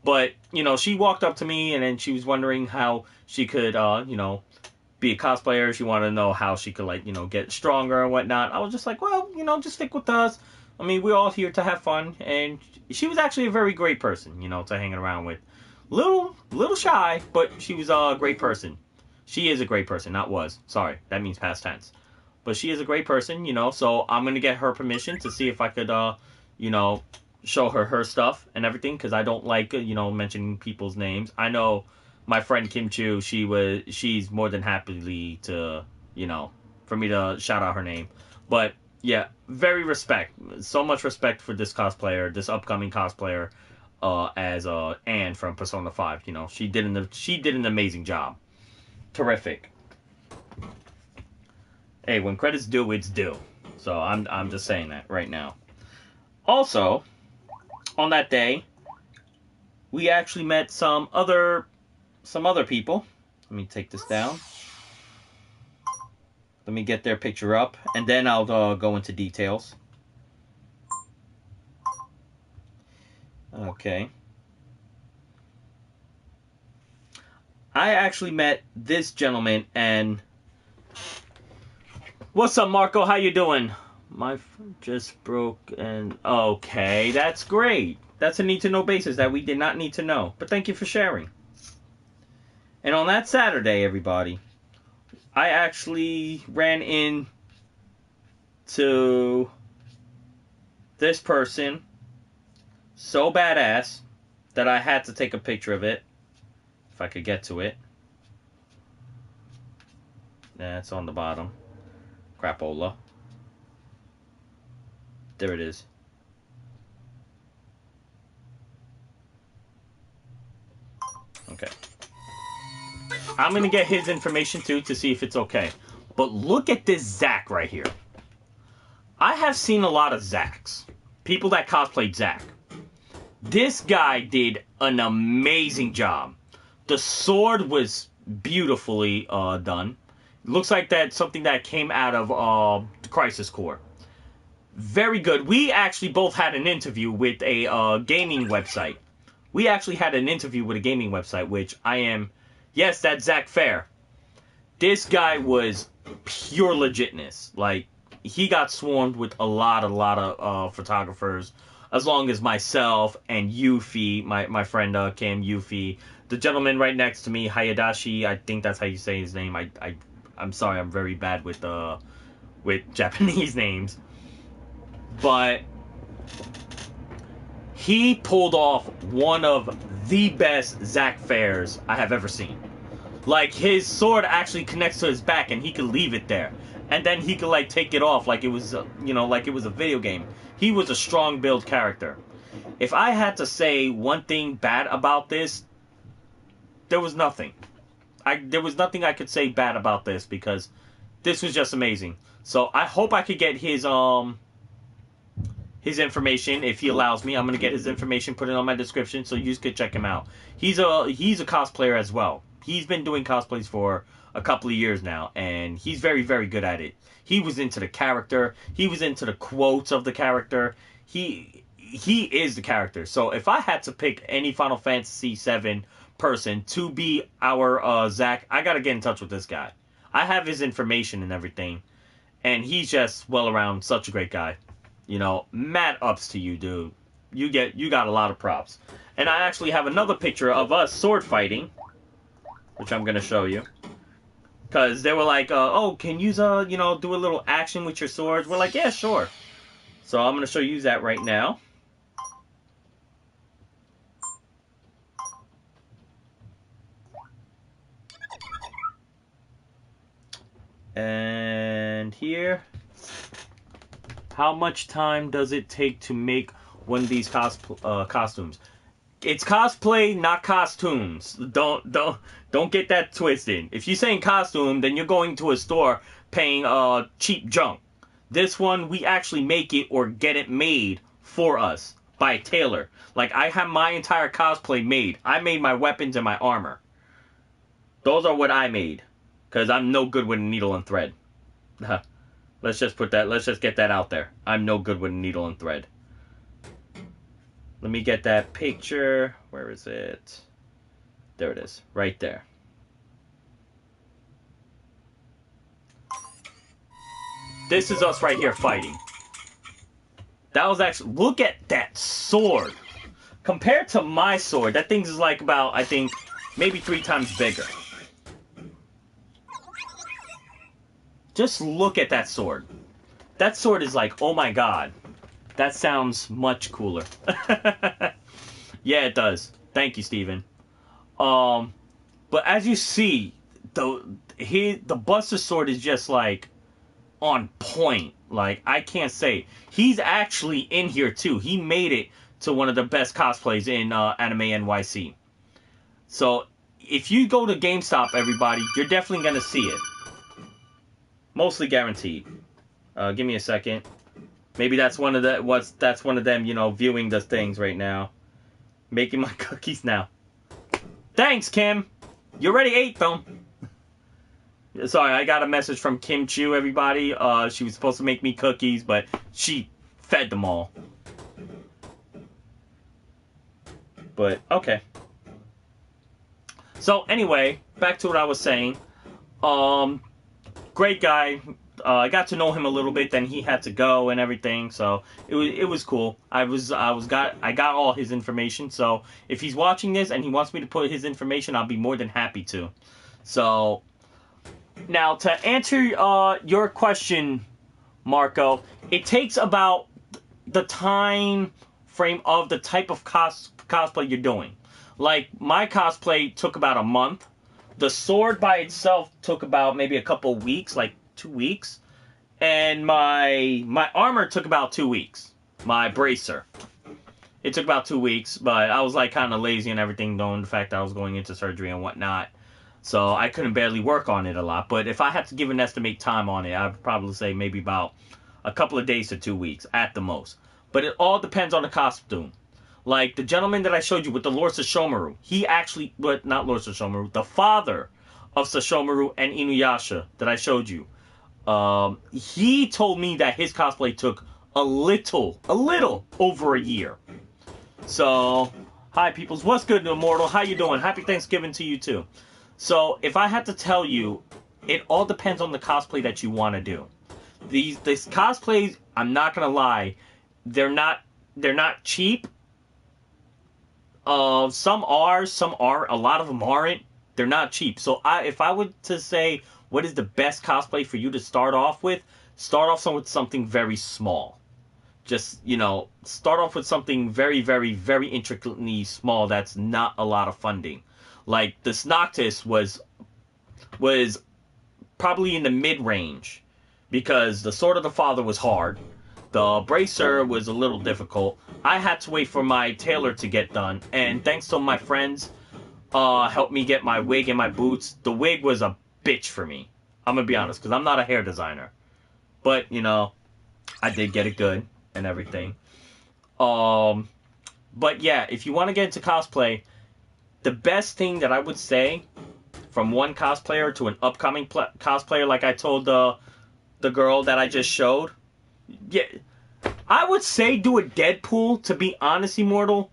But, you know, she walked up to me and then she was wondering how she could, you know, be a cosplayer. She wanted to know how she could, like, you know, get stronger and whatnot. I was just like, well, you know, just stick with us. I mean, we're all here to have fun. And she was actually a very great person, you know, to hang around with. Little shy, but she was a great person. She is a great person, not was. Sorry, that means past tense. But she is a great person, you know, so I'm going to get her permission to see if I could, you know, show her stuff and everything, because I don't like, you know, mentioning people's names. I know my friend Kim Chu, she's more than happily to, you know, for me to shout out her name. But yeah, so much respect for this cosplayer, this upcoming cosplayer, as Anne from Persona 5. You know, she did an amazing job. Terrific. Hey, when credit's due, it's due. So I'm just saying that right now. Also, on that day, we actually met some other people. Let me take this down. Let me get their picture up, and then I'll go into details. Okay. I actually met this gentleman, and what's up, Marco? How you doing? My phone just broke, and okay, that's great. That's a need-to-know basis that we did not need to know, but thank you for sharing. And on that Saturday, everybody, I actually ran into this person so badass that I had to take a picture of it. If I could get to it. That's on the bottom. Crapola. There it is. Okay. I'm going to get his information too to see if it's okay. But look at this Zack right here. I have seen a lot of Zacks. People that cosplayed Zack. This guy did an amazing job. The sword was beautifully done. It looks like that's something that came out of the Crisis Core. Very good. We actually both had an interview with a gaming website. We actually had an interview with a gaming website, which I am... Yes, that's Zack Fair. This guy was pure legitness. Like, he got swarmed with a lot of photographers, as long as myself and Yuffie, my friend Kim Yuffie. The gentleman right next to me, Hayadashi, I think that's how you say his name. I'm sorry, I'm very bad with Japanese names. But he pulled off one of the best Zack Fairs I have ever seen. Like, his sword actually connects to his back and he could leave it there. And then he could, like, take it off like it was, you know, like it was a video game. He was a strong build character. If I had to say one thing bad about this, there was nothing. There was nothing I could say bad about this, because this was just amazing. So I hope I could get his information if he allows me. I'm gonna get his information, put it on my description, so you could check him out. He's a cosplayer as well. He's been doing cosplays for a couple of years now, and he's very, very good at it. He was into the character. He was into the quotes of the character. He is the character. So if I had to pick any Final Fantasy VII person to be our Zack, I gotta get in touch with this guy. I have his information and everything, and he's just well around such a great guy. You know, mad ups to you, dude. You got a lot of props. And I actually have another picture of us sword fighting, which I'm gonna show you. Because they were like, oh, can you, you know, do a little action with your swords? We're like, yeah, sure. So I'm gonna show you that right now. And here, how much time does it take to make one of these costumes? It's cosplay, not costumes. Don't get that twisted. If you're saying costume, then you're going to a store paying cheap junk. This one, we actually make it or get it made for us by a tailor. Like, I have my entire cosplay made. I made my weapons and my armor. Those are what I made. Because I'm no good with a needle and thread. Let's just get that out there. I'm no good with a needle and thread. Let me get that picture. Where is it? There it is. Right there. This is us right here fighting. That was actually... Look at that sword. Compared to my sword, that thing is like about, I think, maybe 3 times bigger. Just look at that sword. That sword is like, oh my god. That sounds much cooler. Yeah, it does. Thank you, Steven. But as you see, the Buster Sword is just like on point. Like, I can't say. He's actually in here too. He made it to one of the best cosplays in Anime NYC. So if you go to GameStop, everybody, you're definitely gonna see it. Mostly guaranteed. Give me a second. Maybe that's one of them, you know, viewing the things right now. Making my cookies now. Thanks, Kim. You already ate them. Sorry, I got a message from Kim Chu, everybody. She was supposed to make me cookies, but she fed them all. But, okay. So, anyway, back to what I was saying. Great guy. I got to know him a little bit, then he had to go and everything, so it was cool. I got all his information, so if he's watching this and he wants me to put his information, I'll be more than happy to. So, now to answer your question, Marco, it takes about the time frame of the type of cosplay you're doing. Like, my cosplay took about a month. The sword by itself took about maybe a couple weeks, like 2 weeks. And my armor took about 2 weeks. My bracer. It took about 2 weeks, but I was like kind of lazy and everything, knowing the fact that I was going into surgery and whatnot. So I couldn't barely work on it a lot. But if I had to give an estimate time on it, I'd probably say maybe about a couple of days to 2 weeks at the most. But it all depends on the costume. Like the gentleman that I showed you with the Lord Sashomaru, he actually, but not Lord Sashomaru, the father of Sashomaru and Inuyasha that I showed you. He told me that his cosplay took a little over a year. So, hi peoples, what's good, Immortal? How you doing? Happy Thanksgiving to you too. So, if I had to tell you, it all depends on the cosplay that you want to do. These cosplays, I'm not gonna lie, they're not cheap. Some are, a lot of them aren't. They're not cheap. So if I were to say what is the best cosplay for you to start off with with something very small. Just, you know, start off with something very, very, very intricately small that's not a lot of funding. Like, this Noctis was probably in the mid-range, because the Sword of the Father was hard. The bracer was a little difficult. I had to wait for my tailor to get done, and thanks to my friends, helped me get my wig and my boots. The wig was a bitch for me. I'm gonna be honest, because I'm not a hair designer. But, you know, I did get it good and everything. But yeah, if you want to get into cosplay, the best thing that I would say, from one cosplayer to an upcoming cosplayer, like I told the girl that I just showed, yeah, I would say do a Deadpool, to be honest, Immortal,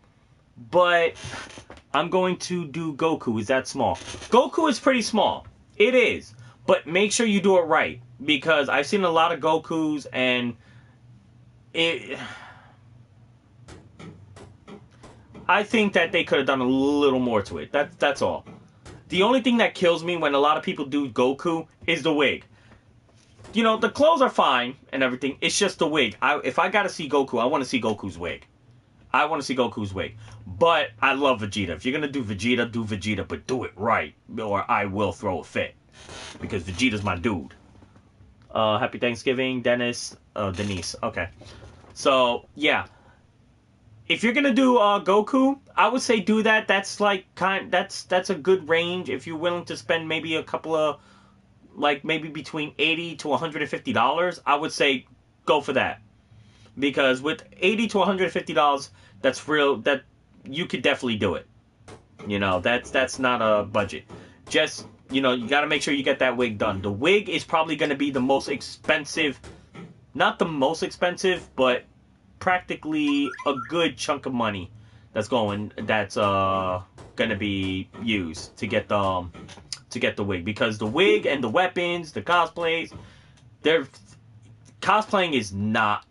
but I'm going to do Goku. Is that small? Goku is pretty small. It is. But make sure you do it right, because I've seen a lot of Gokus, and I think that they could have done a little more to it. That's all. The only thing that kills me when a lot of people do Goku is the wig. You know, the clothes are fine and everything. It's just the wig. If I gotta see Goku, I want to see Goku's wig. I want to see Goku's wig. But I love Vegeta. If you're gonna do Vegeta, but do it right, or I will throw a fit. Because Vegeta's my dude. Happy Thanksgiving, Dennis. Denise. Okay. So, yeah. If you're gonna do Goku, I would say do that. That's like that's a good range if you're willing to spend maybe a couple of, like, maybe between $80 to $150. I would say go for that, because with $80 to $150, that's real. That you could definitely do it. You know, that's not a budget. Just, you know, you got to make sure you get that wig done. The wig is probably going to be the most expensive, not the most expensive, but practically a good chunk of money that's gonna be used to get the wig, because the wig and the weapons, the cosplays, cosplaying is not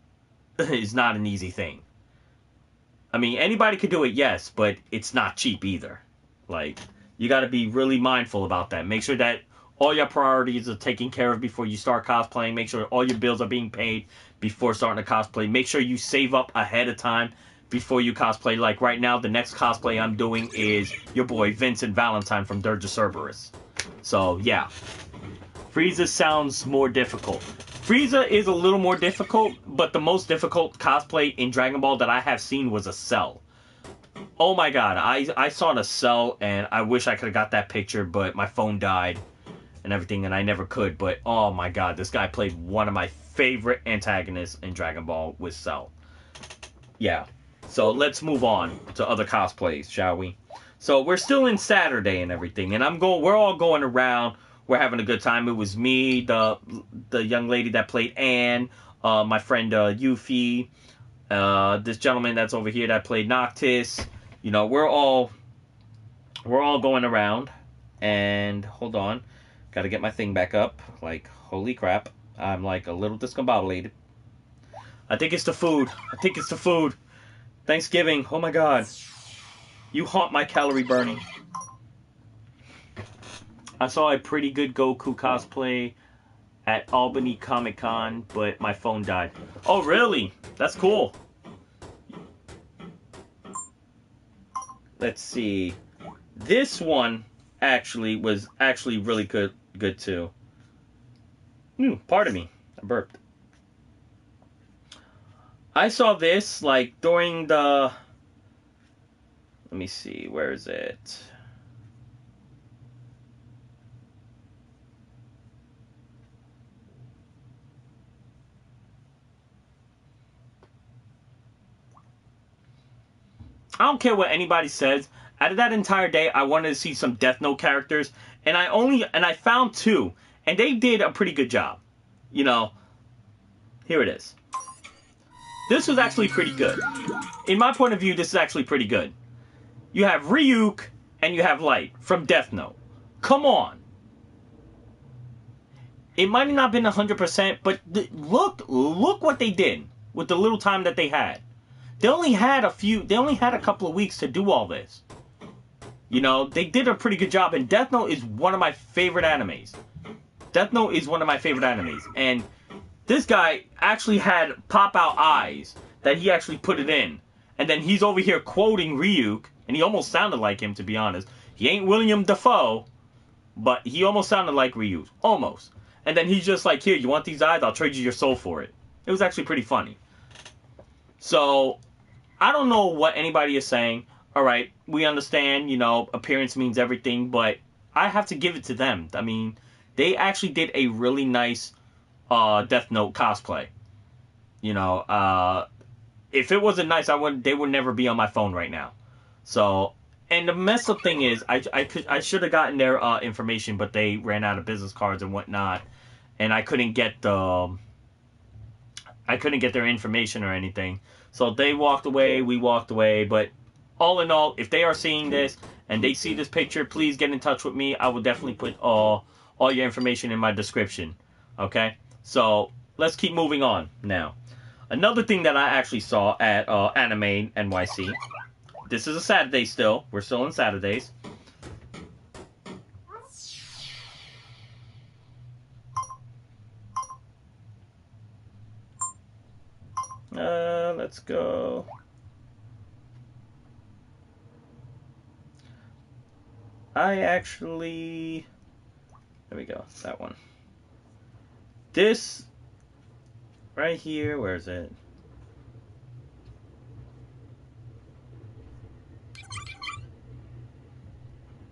an easy thing. I mean, anybody could do it, yes, but it's not cheap either. Like, you got to be really mindful about that. Make sure that all your priorities are taken care of before you start cosplaying. Make sure all your bills are being paid before starting to cosplay. Make sure you save up ahead of time before you cosplay. Like right now, the next cosplay I'm doing is your boy Vincent Valentine from Dirge of Cerberus. So, yeah. Frieza sounds more difficult. Frieza is a little more difficult, but the most difficult cosplay in Dragon Ball that I have seen was a Cell. Oh my god, I saw a Cell, and I wish I could have got that picture, but my phone died and everything, and I never could. But oh my god, this guy played one of my favorite antagonists in Dragon Ball with Cell. Yeah, so let's move on to other cosplays, shall we? So we're still in Saturday and everything, and we're all going around. We're having a good time. It was me, the young lady that played Anne, my friend Yuffie, this gentleman that's over here that played Noctis. You know, we're all going around. And hold on, gotta get my thing back up. Like, holy crap, I'm like a little discombobulated. I think it's the food. Thanksgiving. Oh my god, you haunt my calorie burning. I saw a pretty good Goku cosplay at Albany Comic Con, but my phone died. Oh, really? That's cool. Let's see. This one was really good too. Pardon me. I burped. I saw this like during the... Let me see. Where is it? I don't care what anybody says. Out of that entire day, I wanted to see some Death Note characters, and I found 2, and they did a pretty good job. You know, here it is. This was actually pretty good. In my point of view, this is actually pretty good. You have Ryuk and you have Light from Death Note. Come on. It might have not been 100%, but look what they did with the little time that they had. They only had a couple of weeks to do all this. You know, they did a pretty good job, and Death Note is one of my favorite animes. And this guy actually had pop-out eyes that he actually put it in. And then he's over here quoting Ryuk, and he almost sounded like him, to be honest. He ain't William Dafoe, but he almost sounded like Ryuk. Almost. And then he's just like, here, you want these eyes? I'll trade you your soul for it. It was actually pretty funny. So, I don't know what anybody is saying. Alright, we understand, you know, appearance means everything, but I have to give it to them. I mean, they actually did a really nice Death Note cosplay. You know, if it wasn't nice, they would never be on my phone right now. So, and the messed up thing is, I should have gotten their information, but they ran out of business cards and whatnot, and I couldn't get their information or anything. So they walked away, we walked away, but all in all, if they are seeing this and they see this picture, please get in touch with me. I will definitely put all your information in my description. Okay? So, let's keep moving on now. Another thing that I actually saw at Anime NYC. This is a Saturday still. We're still on Saturdays. Let's go. There we go, that one. This right here, where is it?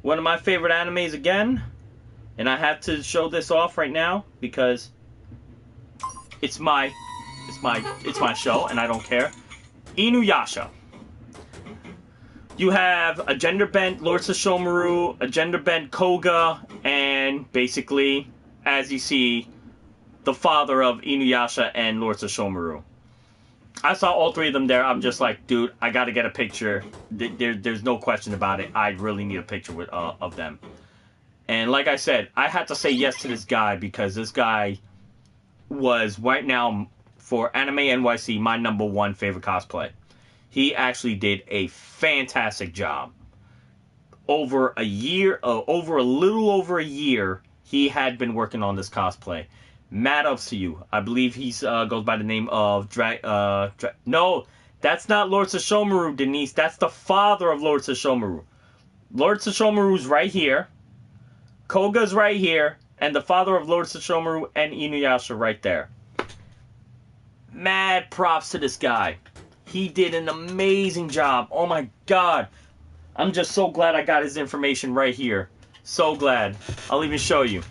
One of my favorite animes again, and I have to show this off right now because it's my show and I don't care. Inuyasha. You have a gender-bent Lord Sesshomaru, a gender-bent Koga, and basically, as you see, the father of Inuyasha and Lord Sesshomaru. I saw all three of them there. I'm just like, dude, I got to get a picture. There's no question about it. I really need a picture with of them. And like I said, I had to say yes to this guy because this guy was right now for Anime NYC my #1 favorite cosplay. He actually did a fantastic job. Over a little over a year, he had been working on this cosplay. Mad ups to you. I believe he goes by the name of No, that's not Lord Sesshomaru, Denise. That's the father of Lord Sesshomaru. Lord Sesshomaru's right here. Koga's right here. And the father of Lord Sesshomaru and Inuyasha right there. Mad props to this guy. He did an amazing job. Oh my god. I'm just so glad I got his information right here. So glad. I'll even show you.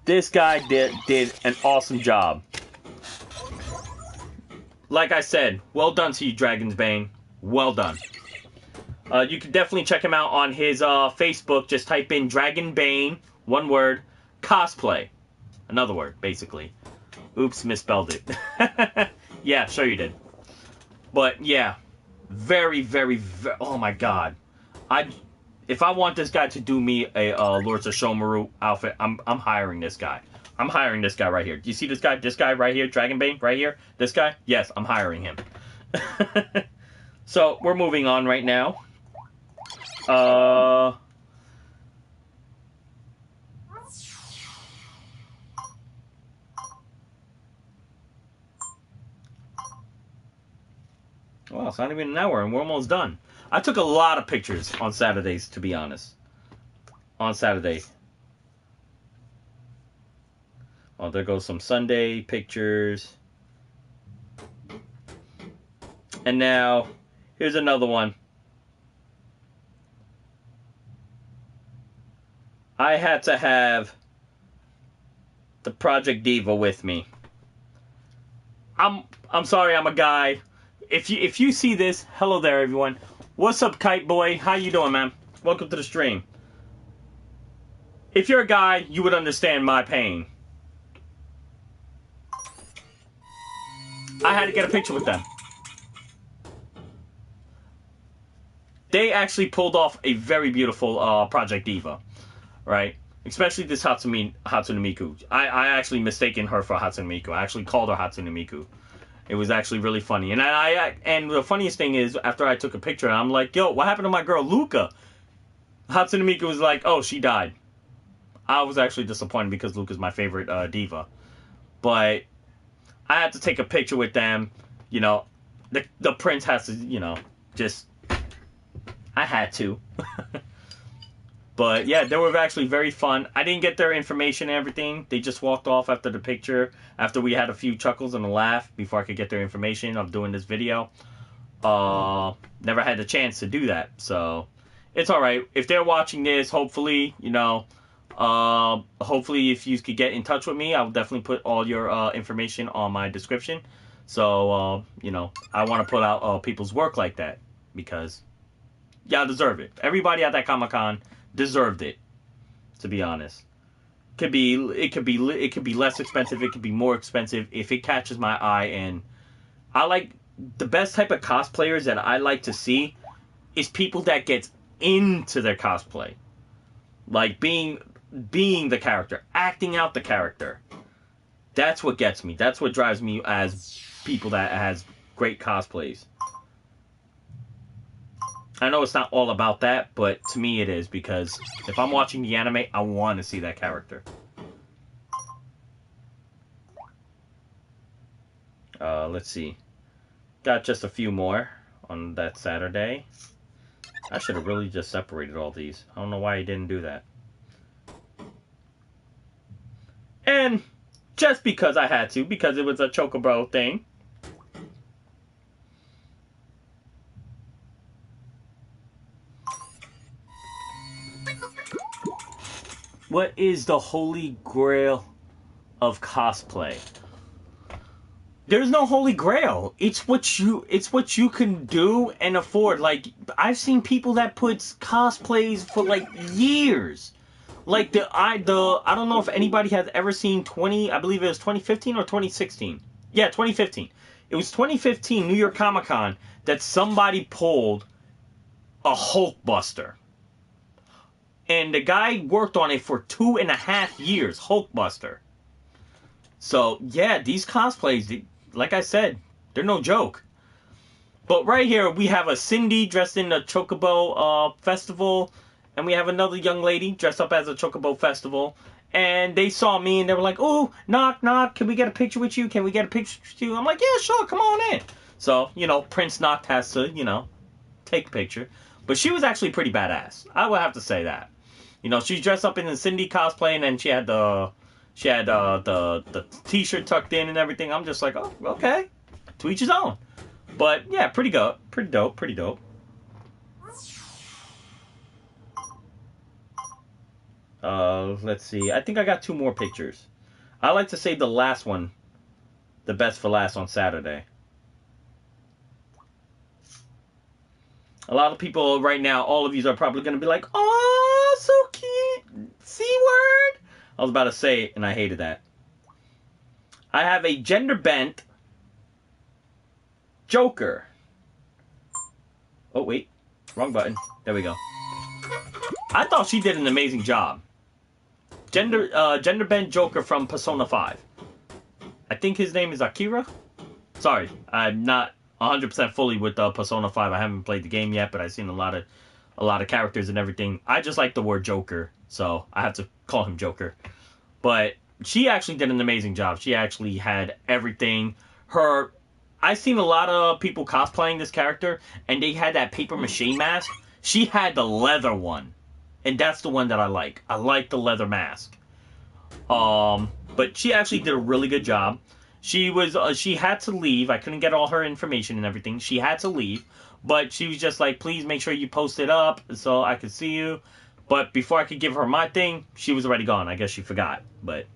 This guy did an awesome job. Like I said, well done to you, Dragon's Bane. Well done. You can definitely check him out on his Facebook. Just type in Dragon Bane, one word, cosplay. Another word, basically. Oops, misspelled it. Yeah, sure you did. But yeah, very, oh my god. If I want this guy to do me a Lord Sesshomaru outfit, I'm hiring this guy. I'm hiring this guy right here. Do you see this guy? This guy right here, Dragon Bane, right here? This guy? Yes, I'm hiring him. So, we're moving on right now. Well, it's not even an hour and we're almost done. I took a lot of pictures on Saturdays, to be honest. On Saturday. Oh, there goes some Sunday pictures. And now, here's another one. I had to have the Project Diva with me. I'm sorry, I'm a guy. If you see this, hello there, everyone. What's up, Kite Boy? How you doing, man? Welcome to the stream. If you're a guy, you would understand my pain. I had to get a picture with them. They actually pulled off a very beautiful Project Diva, right? Especially this Hatsune Miku. I actually mistaken her for Hatsune Miku. I actually called her Hatsune Miku. It was actually really funny. And the funniest thing is, after I took a picture, I'm like, yo, what happened to my girl, Luca? Hatsune Miku was like, oh, she died. I was actually disappointed because Luca's my favorite diva. But I had to take a picture with them. You know, the prince has to, you know, just... I had to. But yeah, they were actually very fun. I didn't get their information and everything. They just walked off after the picture, after we had a few chuckles and a laugh before I could get their information of doing this video. Never had the chance to do that, so it's alright. If they're watching this, hopefully, you know, hopefully if you could get in touch with me, I will definitely put all your information on my description. So, you know, I want to put out people's work like that, because y'all deserve it. Everybody at that Comic-Con deserved it, to be honest. It could be less expensive, it could be more expensive if it catches my eye. And I like the best type of cosplayers that I like to see is people that get into their cosplay, like being the character, acting out the character. That's what gets me. That's what drives me as people that has great cosplays. I know it's not all about that, but to me it is, because if I'm watching the anime, I want to see that character. Let's see. Got just a few more on that Saturday. I should have really just separated all these. I don't know why I didn't do that. And just because I had to, because it was a Chocobro thing. What is the holy grail of cosplay? There's no holy grail. It's what you can do and afford. Like, I've seen people that put cosplays for like years. Like I don't know if anybody has ever seen I believe it was 2015 or 2016. Yeah, 2015. It was 2015 New York Comic Con that somebody pulled a Hulkbuster. And the guy worked on it for 2.5 years, Hulkbuster. So, yeah, these cosplays, like I said, they're no joke. But right here, we have a Cindy dressed in a Chocobo festival. And we have another young lady dressed up as a Chocobo festival. And they saw me and they were like, "Oh, knock, knock, can we get a picture with you? Can we get a picture with you?" I'm like, "Yeah, sure, come on in." So, Prince Knock has to, take a picture. But she was actually pretty badass. I would have to say that. She's dressed up in the Cindy cosplay, and then she had the t-shirt tucked in and everything. I'm just like, oh, okay, to each his own. But yeah, pretty dope. Let's see. I think I got 2 more pictures. I like to save the last one, the best for last on Saturday. A lot of people right now, all of you are probably going to be like, "Oh, so cute, C-word." I was about to say it, and I hated that. I have a gender-bent Joker. Oh, wait. Wrong button. There we go. I thought she did an amazing job. Gender-bent Joker from Persona 5. I think his name is Akira. Sorry, I'm not 100% fully with Persona 5. I haven't played the game yet, but I've seen a lot of characters and everything. I just like the word Joker, so I have to call him Joker. But she actually did an amazing job. She actually had everything. I've seen a lot of people cosplaying this character, and they had that paper mache mask. She had the leather one, and that's the one that I like. I like the leather mask. But she actually did a really good job. She had to leave. I couldn't get all her information and everything. She had to leave, but she was just like, "Please make sure you post it up so I could see you." But before I could give her my thing, she was already gone. I guess she forgot, but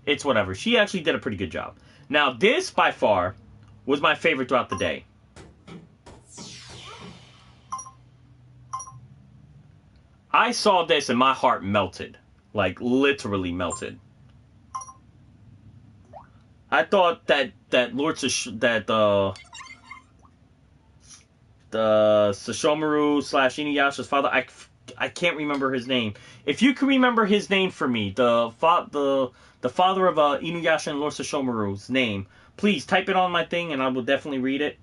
it's whatever. She actually did a pretty good job. Now, this, by far, was my favorite throughout the day. I saw this and my heart melted. Like, literally melted. I thought that the Sashomaru / Inuyasha's father, I can't remember his name. If you can remember his name for me, the father of Inuyasha and Lord Sashomaru's name, please type it on my thing and I will definitely read it.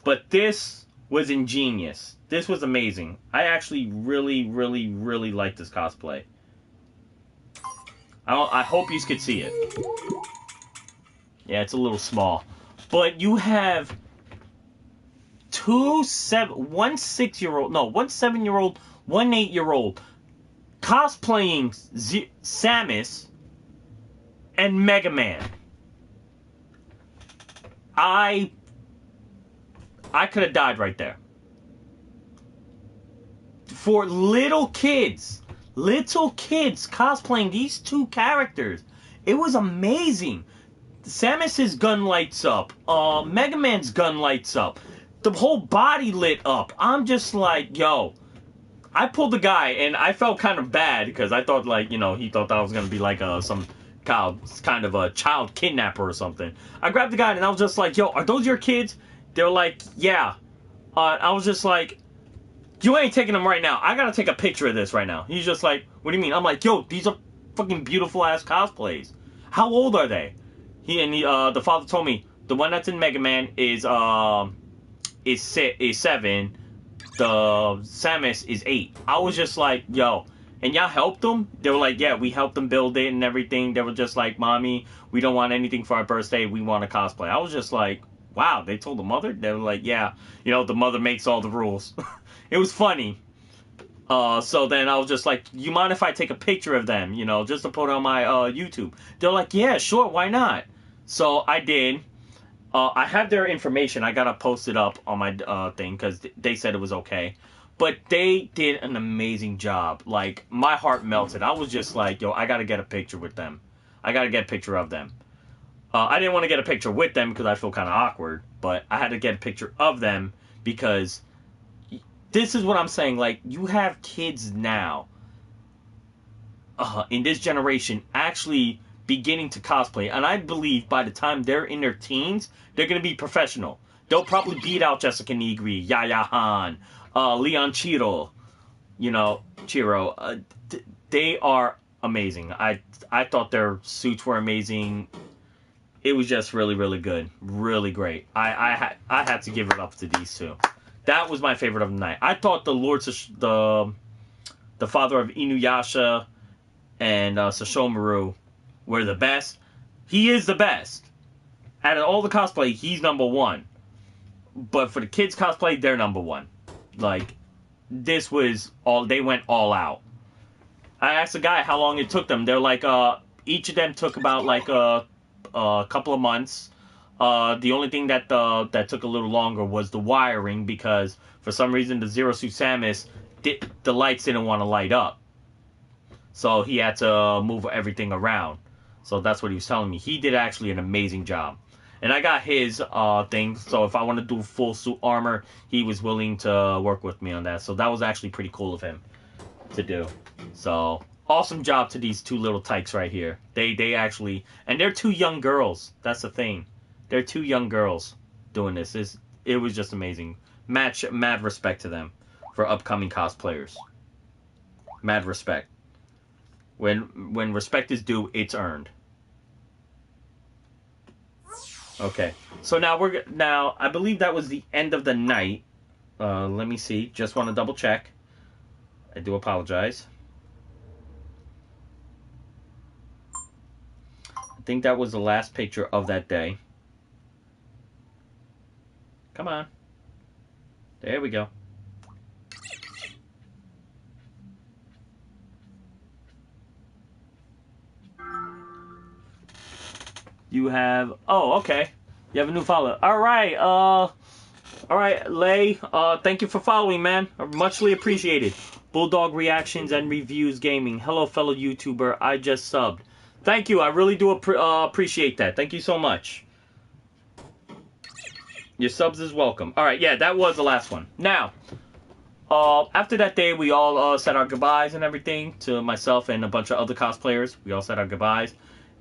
But this was ingenious. This was amazing. I actually really, really, really like this cosplay. I hope you could see it. Yeah, it's a little small. But you have one 7-year-old, 1 8-year-old cosplaying Samus and Mega Man. I could have died right there. For little kids cosplaying these 2 characters, it was amazing. Samus's gun lights up. Mega Man's gun lights up. The whole body lit up. I'm just like, yo. I pulled the guy, and I felt kind of bad because I thought, like, he thought that I was going to be like some kind of a child kidnapper or something. I grabbed the guy, and I was just like, yo, are those your kids? They were like, yeah. I was just like, you ain't taking them right now. I got to take a picture of this right now. He's just like, what do you mean? I'm like, yo, these are fucking beautiful-ass cosplays. How old are they? The father told me the one that's in Mega Man is 7. The Samus is 8. I was just like, yo, and y'all helped them? They were like, yeah, we helped them build it and everything. They were just like, "Mommy, we don't want anything for our birthday. We want a cosplay." I was just like, wow. They told the mother? They were like, yeah, the mother makes all the rules. It was funny. So then I was just like, you mind if I take a picture of them, just to put on my YouTube? They're like, yeah, sure, why not? So I did. I have their information. I gotta post it up on my thing because they said it was okay. But they did an amazing job. Like, my heart melted. I was just like, yo, I gotta get a picture with them. I gotta get a picture of them. I didn't want to get a picture with them because I feel kind of awkward. But I had to get a picture of them because this is what I'm saying. Like, you have kids now in this generation actually beginning to cosplay. And I believe by the time they're in their teens, they're going to be professional. They'll probably beat out Jessica Nigri, Yaya Han, Leon Chiro, Chiro. They are amazing. I thought their suits were amazing. It was just really, really good. Really great. I had to give it up to these two. That was my favorite of the night. I thought the father of Inuyasha and Sashomaru were the best. He is the best. Out of all the cosplay, he's number one. But for the kids cosplay, they're number one. Like, this was all, they went all out. I asked the guy how long it took them. They're like, each of them took about like a couple of months. The only thing that took a little longer was the wiring, because for some reason the Zero Suit Samus, the lights didn't want to light up. So he had to move everything around. So that's what he was telling me. He did actually an amazing job. And I got his thing, so if I want to do full suit armor, he was willing to work with me on that. So that was actually pretty cool of him to do. So, awesome job to these two little tykes right here. They actually, and they're two young girls. That's the thing. They're two young girls doing this. It was just amazing. Mad respect to them for upcoming cosplayers. Mad respect. When respect is due, it's earned. Okay, so now I believe that was the end of the night. Let me see. Just want to double check. I do apologize. I think that was the last picture of that day. Come on. There we go. You have... Oh, okay. You have a new follower. Alright, alright, Lay. Thank you for following, man. Muchly appreciated. Bulldog Reactions and Reviews Gaming. Hello, fellow YouTuber. I just subbed. Thank you. I really do appreciate that. Thank you so much. Your subs is welcome. Alright, yeah, that was the last one. Now, after that day, we all said our goodbyes and everything to myself and a bunch of other cosplayers. We all said our goodbyes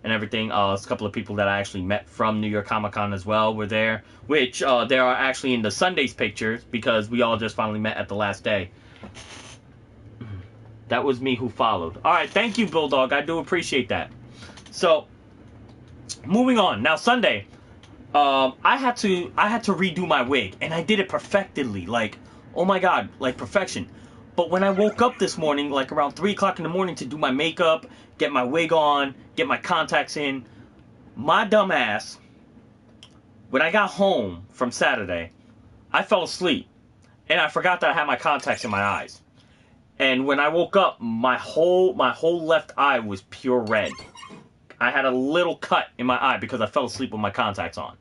and everything. A couple of people that I actually met from New York Comic Con as well were there, which they are actually in the Sunday's pictures because we all just finally met at the last day. That was me who followed. Alright, thank you, Bulldog. I do appreciate that. So, moving on. Now, Sunday, I had to redo my wig, and I did it perfectly. Like, oh my god, like perfection. But when I woke up this morning, like around 3 o'clock in the morning to do my makeup, get my wig on, get my contacts in, my dumb ass, when I got home from Saturday, I fell asleep. And I forgot that I had my contacts in my eyes. And when I woke up, my whole left eye was pure red. I had a little cut in my eye because I fell asleep with my contacts on.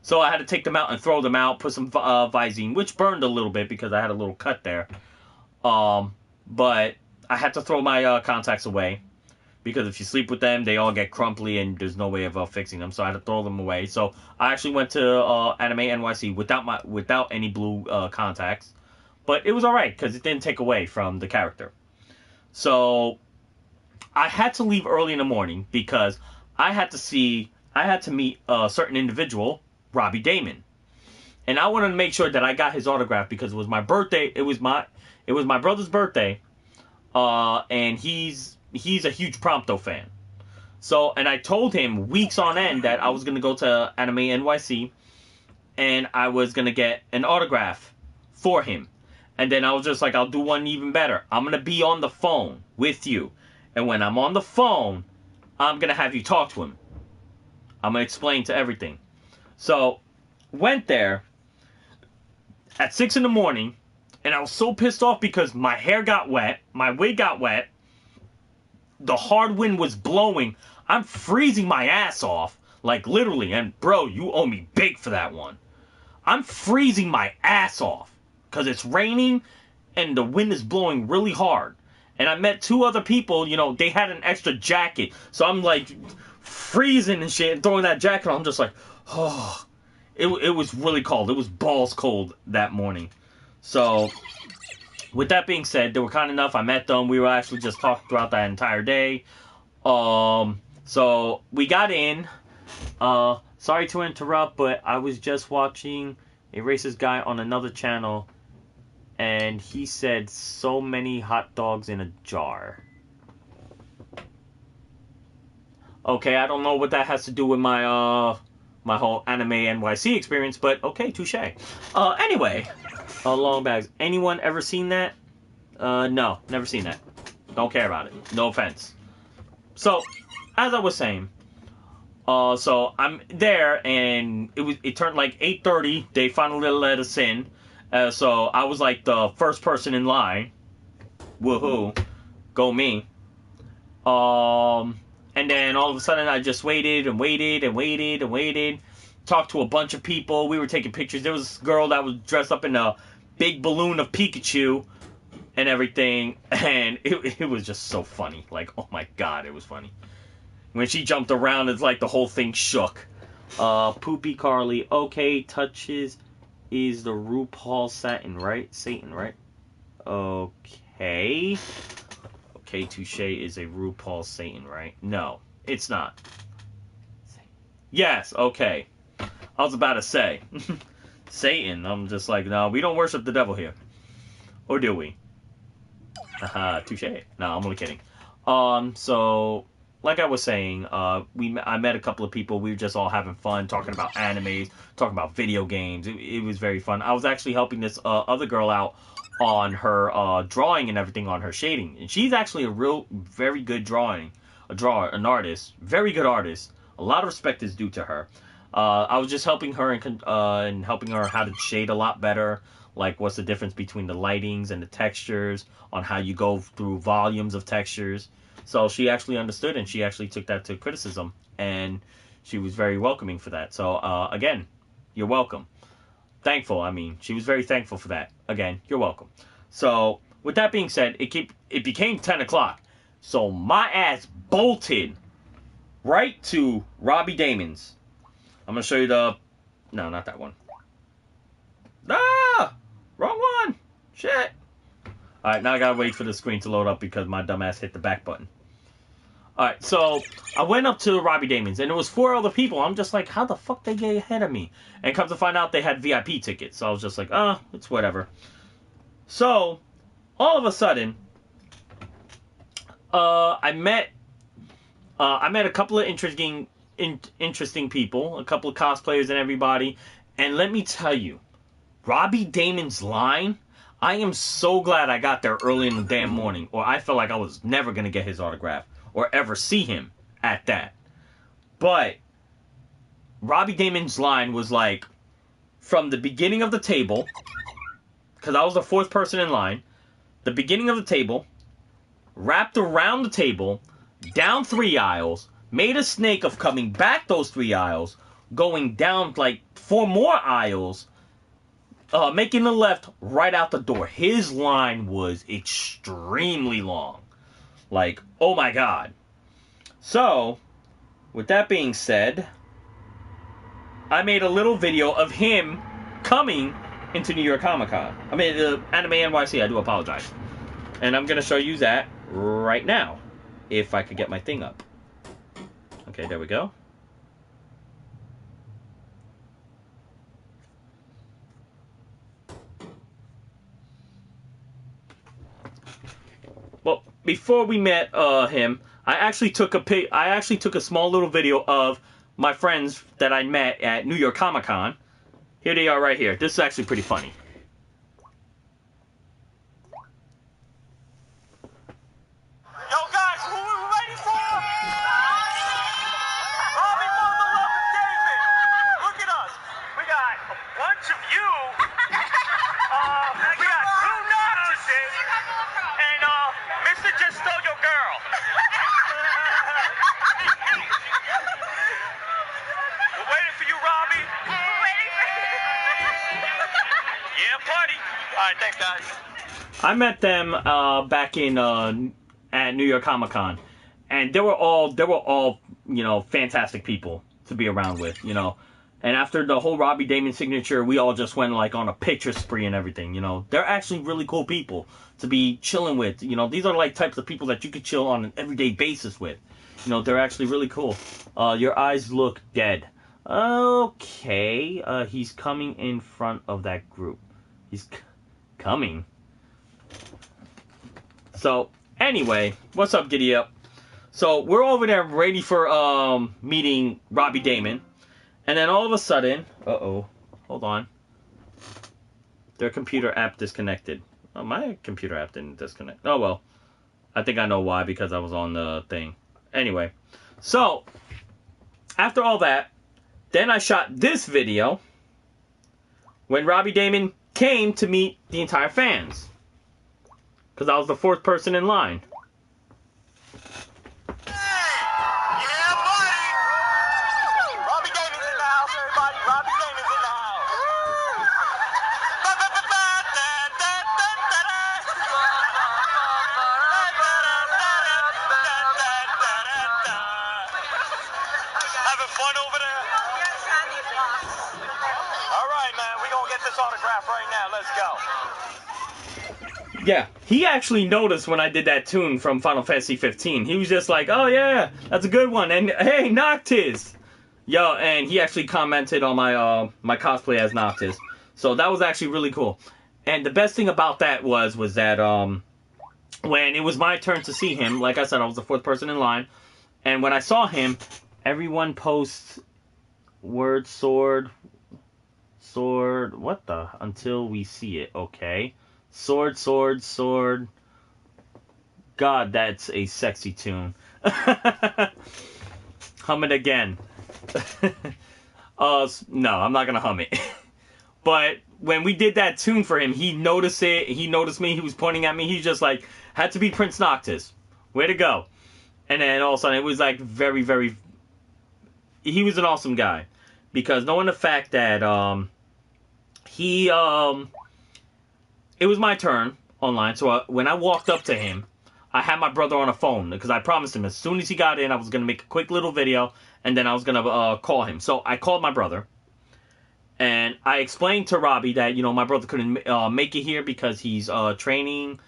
So I had to take them out and throw them out, put some Visine, which burned a little bit because I had a little cut there. But I had to throw my contacts away because if you sleep with them, they all get crumply and there's no way of fixing them. So I had to throw them away. So I actually went to Anime NYC without any blue contacts. But it was alright because it didn't take away from the character. So I had to leave early in the morning because I had to meet a certain individual, Robbie Damon. And I wanted to make sure that I got his autograph because it was my birthday. It was my brother's birthday. And he's a huge Prompto fan. So, and I told him weeks on end that I was going to go to Anime NYC and I was going to get an autograph for him. And then I was just like, I'll do one even better. I'm going to be on the phone with you. And when I'm on the phone, I'm going to have you talk to him. I'm going to explain to everything. So, went there at 6 in the morning. And I was so pissed off because my hair got wet. My wig got wet. The hard wind was blowing. I'm freezing my ass off. Like, literally. And, bro, you owe me big for that one. I'm freezing my ass off. Because it's raining and the wind is blowing really hard. And I met 2 other people, you know, they had an extra jacket. So I'm like freezing and shit and throwing that jacket on. I'm just like, oh. It was really cold. It was balls cold that morning. So with that being said, they were kind enough. I met them. We were actually just talking throughout that entire day. So we got in. Sorry to interrupt, but I was just watching a racist guy on another channel, and he said so many hot dogs in a jar. Okay, I don't know what that has to do with my my whole Anime NYC experience, but okay, touche. Anyway, long bags. Anyone ever seen that? No, never seen that. Don't care about it. No offense. So, as I was saying, so I'm there, and it turned like 8:30. They finally let us in. So I was like the first person in line. Woohoo, go me. And then all of a sudden I just waited and waited and waited and waited. Talked to a bunch of people. We were taking pictures. There was this girl that was dressed up in a big balloon of Pikachu and everything, and it was just so funny. Like, oh my god, it was funny. When she jumped around, it's like the whole thing shook. Poopy Carly. Okay, touches is the RuPaul Satan, right? Satan, right? Okay. Okay, touche is a RuPaul Satan, right? No, it's not. Yes, okay. I was about to say. Satan. I'm just like, no, we don't worship the devil here. Or do we? Haha, touche. No, I'm only kidding. So, like I was saying, I met a couple of people. We were just all having fun, talking about animes, talking about video games. It was very fun. I was actually helping this other girl out on her drawing and everything, on her shading. And she's actually a very good an artist. Very good artist. A lot of respect is due to her. I was just helping her and helping her how to shade a lot better. Like, what's the difference between the lightings and the textures, on how you go through volumes of textures. So she actually understood, and she actually took that to criticism, and she was very welcoming for that. So, again, you're welcome. Thankful, I mean. She was very thankful for that. Again, you're welcome. So, with that being said, it became 10 o'clock. So, my ass bolted right to Robbie Damon's. I'm going to show you the... No, not that one. Ah! Wrong one! Shit! Alright, now I gotta wait for the screen to load up because my dumbass hit the back button. Alright, so I went up to Robbie Damon's, and it was 4 other people. I'm just like, how the fuck they get ahead of me? And come to find out, they had VIP tickets. So I was just like, it's whatever. So, all of a sudden, I met a couple of interesting people, a couple of cosplayers and everybody. And let me tell you, Robbie Damon's line, I am so glad I got there early in the damn morning, or I felt like I was never going to get his autograph or ever see him at that. But Robbie Damon's line was like, from the beginning of the table, because I was the 4th person in line, the beginning of the table, wrapped around the table, down 3 aisles, made a snake of coming back those 3 aisles, going down like 4 more aisles, making the left right out the door. His line was extremely long. Like, oh my god. So, with that being said, I made a little video of him coming into New York Comic Con. I mean, Anime NYC, I do apologize. And I'm going to show you that right now. If I could get my thing up. Okay, there we go. Well, before we met him, I actually took a small little video of my friends that I met at New York Comic Con. Here they are right here. This is actually pretty funny. Yo, guys, who are we waiting for? Robbie Motherfucker Damon. Look at us. We got a bunch of you. We got 2 novices. And Mr. Just Stole Your Girl. We're waiting for you, Robbie. We're waiting for you. Yeah, party. All right, thanks, guys. I met them back in at New York Comic Con, and they were all fantastic people to be around with. And after the whole Robbie Damon signature, we all just went like on a picture spree and everything, you know. They're actually really cool people to be chilling with. You know, these are like types of people that you could chill on an everyday basis with. You know, they're actually really cool. Your eyes look dead. Okay, he's coming in front of that group. He's coming. So, anyway, what's up, Giddy Up? So, we're over there ready for meeting Robbie Damon. And then all of a sudden, hold on. Their computer app disconnected. Oh, my computer app didn't disconnect. Oh, well. I think I know why, because I was on the thing. Anyway, so, after all that, then I shot this video when Robbie Damon came to meet the entire fans. Because I was the 4th person in line. Fun over there? All right, man. We're going to get this autograph right now. Let's go. Yeah, he actually noticed when I did that tune from Final Fantasy 15. He was just like, oh, yeah, that's a good one. And, hey, Noctis. Yo, and he actually commented on my my cosplay as Noctis. So that was actually really cool. And the best thing about that was that when it was my turn to see him, like I said, I was the 4th person in line. And when I saw him, everyone posts word sword, what the, until we see it, okay. Sword. God, that's a sexy tune. Hum it again. No, I'm not gonna hum it. But when we did that tune for him, he noticed it, he noticed me, he was pointing at me, he's just like, had to be Prince Noctis. Way to go. And then all of a sudden, it was like very, very... He was an awesome guy. Because knowing the fact that it was my turn online, so when I walked up to him, I had my brother on a phone, because I promised him as soon as he got in, I was going to make a quick little video, and then I was going to call him. So I called my brother, and I explained to Robbie that, you know, my brother couldn't make it here because he's training,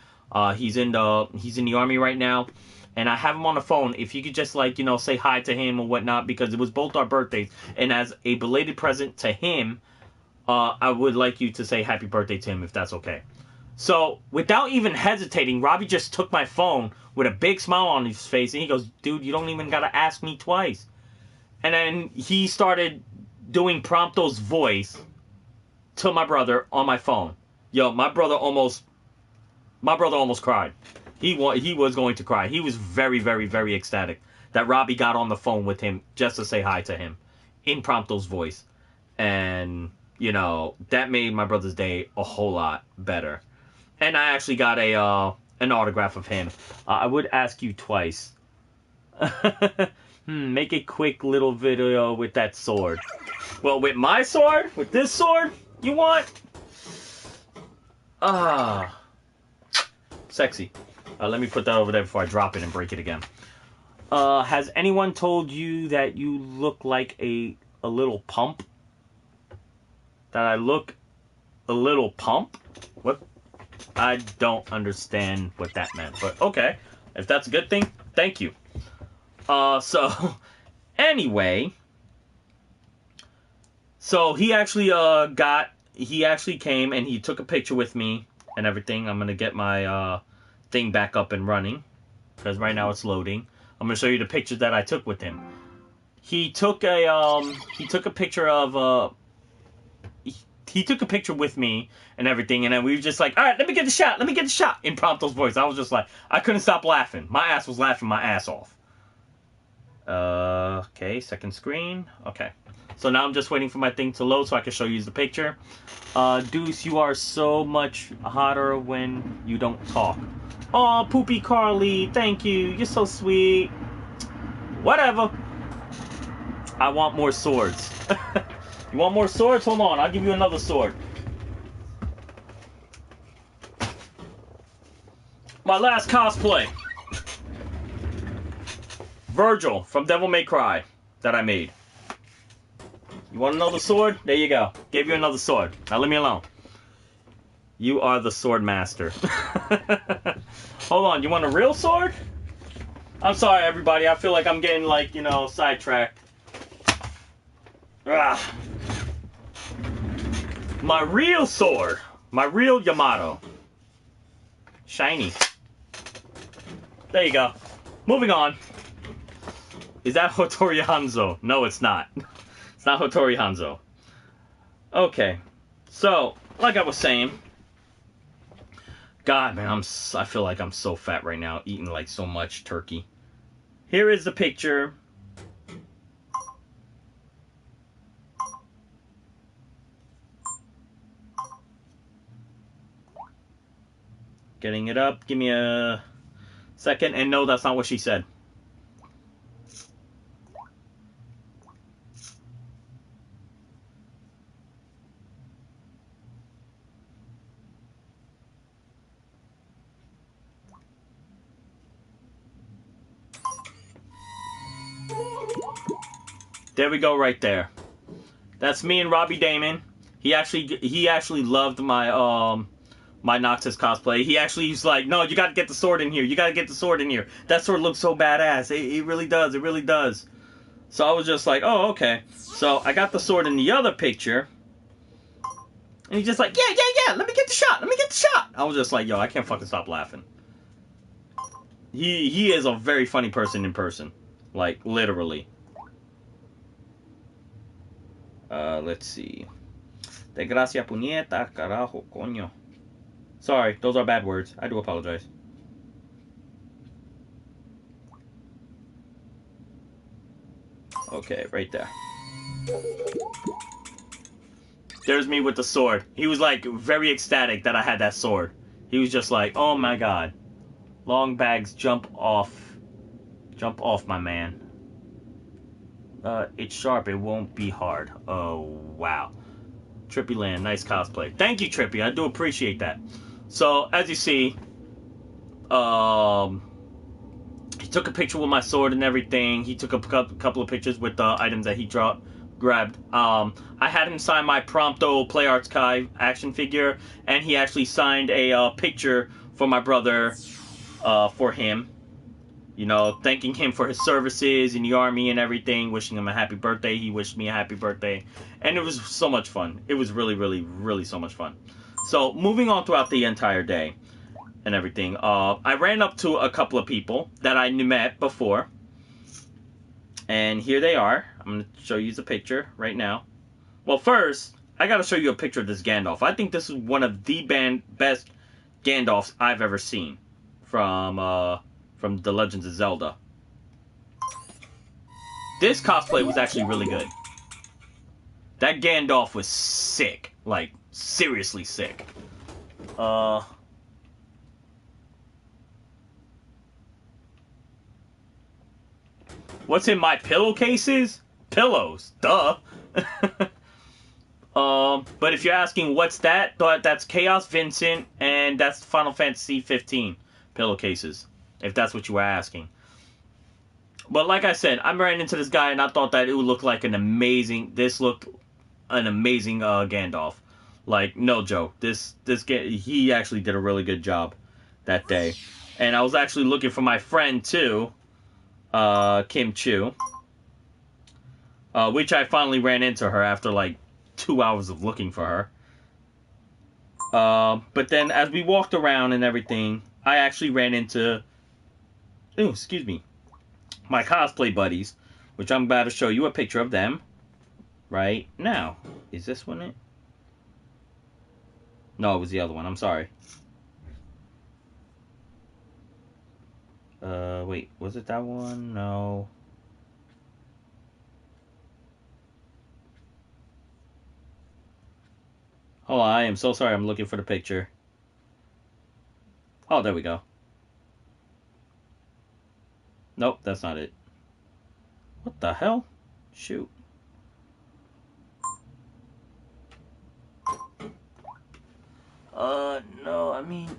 he's in the army right now, and I have him on the phone. If you could just, like, you know, say hi to him or whatnot, because it was both our birthdays, and as a belated present to him, I would like you to say happy birthday to him, if that's okay. So, without even hesitating, Robbie just took my phone with a big smile on his face, and he goes, dude, you don't even gotta ask me twice. And then he started doing Prompto's voice to my brother on my phone. Yo, my brother almost cried. He was going to cry. He was very, very, very ecstatic that Robbie got on the phone with him just to say hi to him in Prompto's voice. And, you know, that made my brother's day a whole lot better. And I actually got an autograph of him. I would ask you twice. Make a quick little video with that sword. Well, with my sword? With this sword? You want? Sexy. Let me put that over there before I drop it and break it again. Has anyone told you that you look like a little pump? That I look a little pump? What? I don't understand what that meant, but okay. If that's a good thing, thank you. So, anyway. So, he actually came and he took a picture with me and everything. I'm gonna get my, thing back up and running. Because right now it's loading. I'm gonna show you the pictures that I took with him. He took a picture of, he took a picture with me and everything, and then we were just like, alright, let me get the shot, in Prompto's voice. I was just like, I couldn't stop laughing. My ass was laughing my ass off. Okay, second screen. Okay. So now I'm just waiting for my thing to load so I can show you the picture. Deuce, you are so much hotter when you don't talk. Aw, Poopy Carly, thank you. You're so sweet. Whatever. I want more swords. You want more swords? Hold on, I'll give you another sword. My last cosplay. Virgil from Devil May Cry that I made. You want another sword? There you go. Gave you another sword. Now leave me alone. You are the sword master. Hold on, you want a real sword? I'm sorry, everybody. I feel like I'm getting, like, you know, sidetracked. Ah. My real sword. My real Yamato. Shiny. There you go. Moving on. Is that Hattori Hanzo? No, it's not. It's not Hattori Hanzo. Okay. So, like I was saying. God, man, I feel like I'm so fat right now, eating like so much turkey. Here is the picture. Getting it up. Give me a second. And no, that's not what she said. There we go, right there. That's me and Robbie Damon. He actually loved my my Noxus cosplay. He actually was like, no, you gotta get the sword in here. You gotta get the sword in here. That sword looks so badass. It really does. It really does. So I was just like, oh, okay. So I got the sword in the other picture. And he's just like, yeah. Let me get the shot. Let me get the shot. I was just like, yo, I can't fucking stop laughing. He is a very funny person in person. Like, literally. Let's see. Desgracia puñeta, carajo, coño. Sorry, those are bad words. I do apologize. Okay, right there. There's me with the sword. He was like very ecstatic that I had that sword. He was just like, oh my god. Long bags, jump off. Jump off, my man. It's sharp, it won't be hard. Oh, wow. Trippy Land, nice cosplay. Thank you, Trippy. I do appreciate that. So, as you see, he took a picture with my sword and everything. He took a couple of pictures with the items that he grabbed. I had him sign my Prompto Play Arts Kai action figure, and he actually signed a picture for my brother for him. You know, thanking him for his services in the army and everything, wishing him a happy birthday. He wished me a happy birthday. And it was so much fun. It was really, really, really so much fun. So, moving on throughout the entire day and everything, I ran up to a couple of people that I met before. And here they are. I'm going to show you the picture right now. Well, first, I got to show you a picture of this Gandalf. I think this is one of the best Gandalfs I've ever seen from The Legends of Zelda. This cosplay was actually really good. That Gandalf was sick. Like, seriously sick. What's in my pillowcases? Pillows. Duh. But if you're asking what's that, that's Chaos Vincent, and that's Final Fantasy 15 pillowcases. If that's what you were asking. But like I said, I ran into this guy and I thought that it would look like an amazing Gandalf. Like, no joke. He actually did a really good job that day. And I was actually looking for my friend too, Kim Chu. Which I finally ran into her after like 2 hours of looking for her. But then as we walked around and everything, I actually ran into my cosplay buddies, which I'm about to show you a picture of them right now. Is this one it? No, it was the other one. I'm sorry. Wait, was it that one? No. Oh, I am so sorry. I'm looking for the picture. Oh, there we go. Nope, that's not it. What the hell? Shoot. No, I mean,